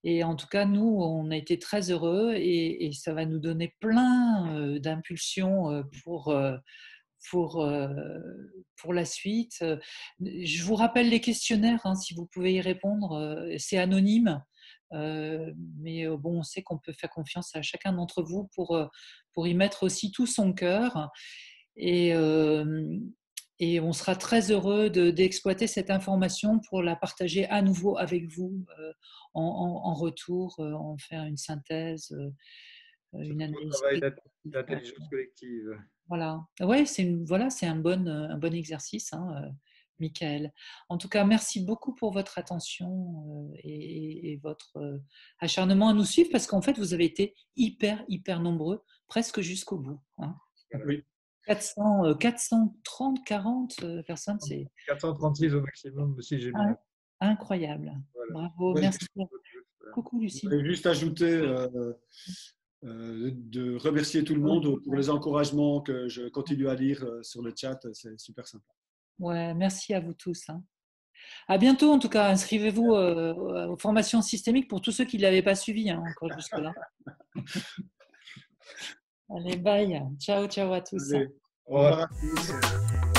Et en tout cas, nous, on a été très heureux et ça va nous donner plein d'impulsions pour, euh, pour la suite. Je vous rappelle les questionnaires, si vous pouvez y répondre. C'est anonyme, mais bon, on sait qu'on peut faire confiance à chacun d'entre vous pour y mettre aussi tout son cœur. Et, et on sera très heureux d'exploiter cette information pour la partager à nouveau avec vous en retour, en faire une synthèse, ce une nouveau analyse. travail d'intelligence collective. Voilà, ouais, c'est un bon exercice, Michael. En tout cas, merci beaucoup pour votre attention et votre acharnement à nous suivre parce qu'en fait, vous avez été hyper nombreux, presque jusqu'au bout. Oui. 430, 40 personnes, c'est 436 au maximum, si j'ai bien. incroyable. Voilà. Bravo, Ouais, merci. Coucou je Lucie. voudrais juste ajouter de remercier tout le monde pour les encouragements que je continue à lire sur le chat. C'est super sympa. Ouais, merci à vous tous. À bientôt, en tout cas. Inscrivez-vous aux formations systémiques pour tous ceux qui ne l'avaient pas suivi encore jusque-là. Allez, bye. Ciao à tous. Allez, au revoir à tous.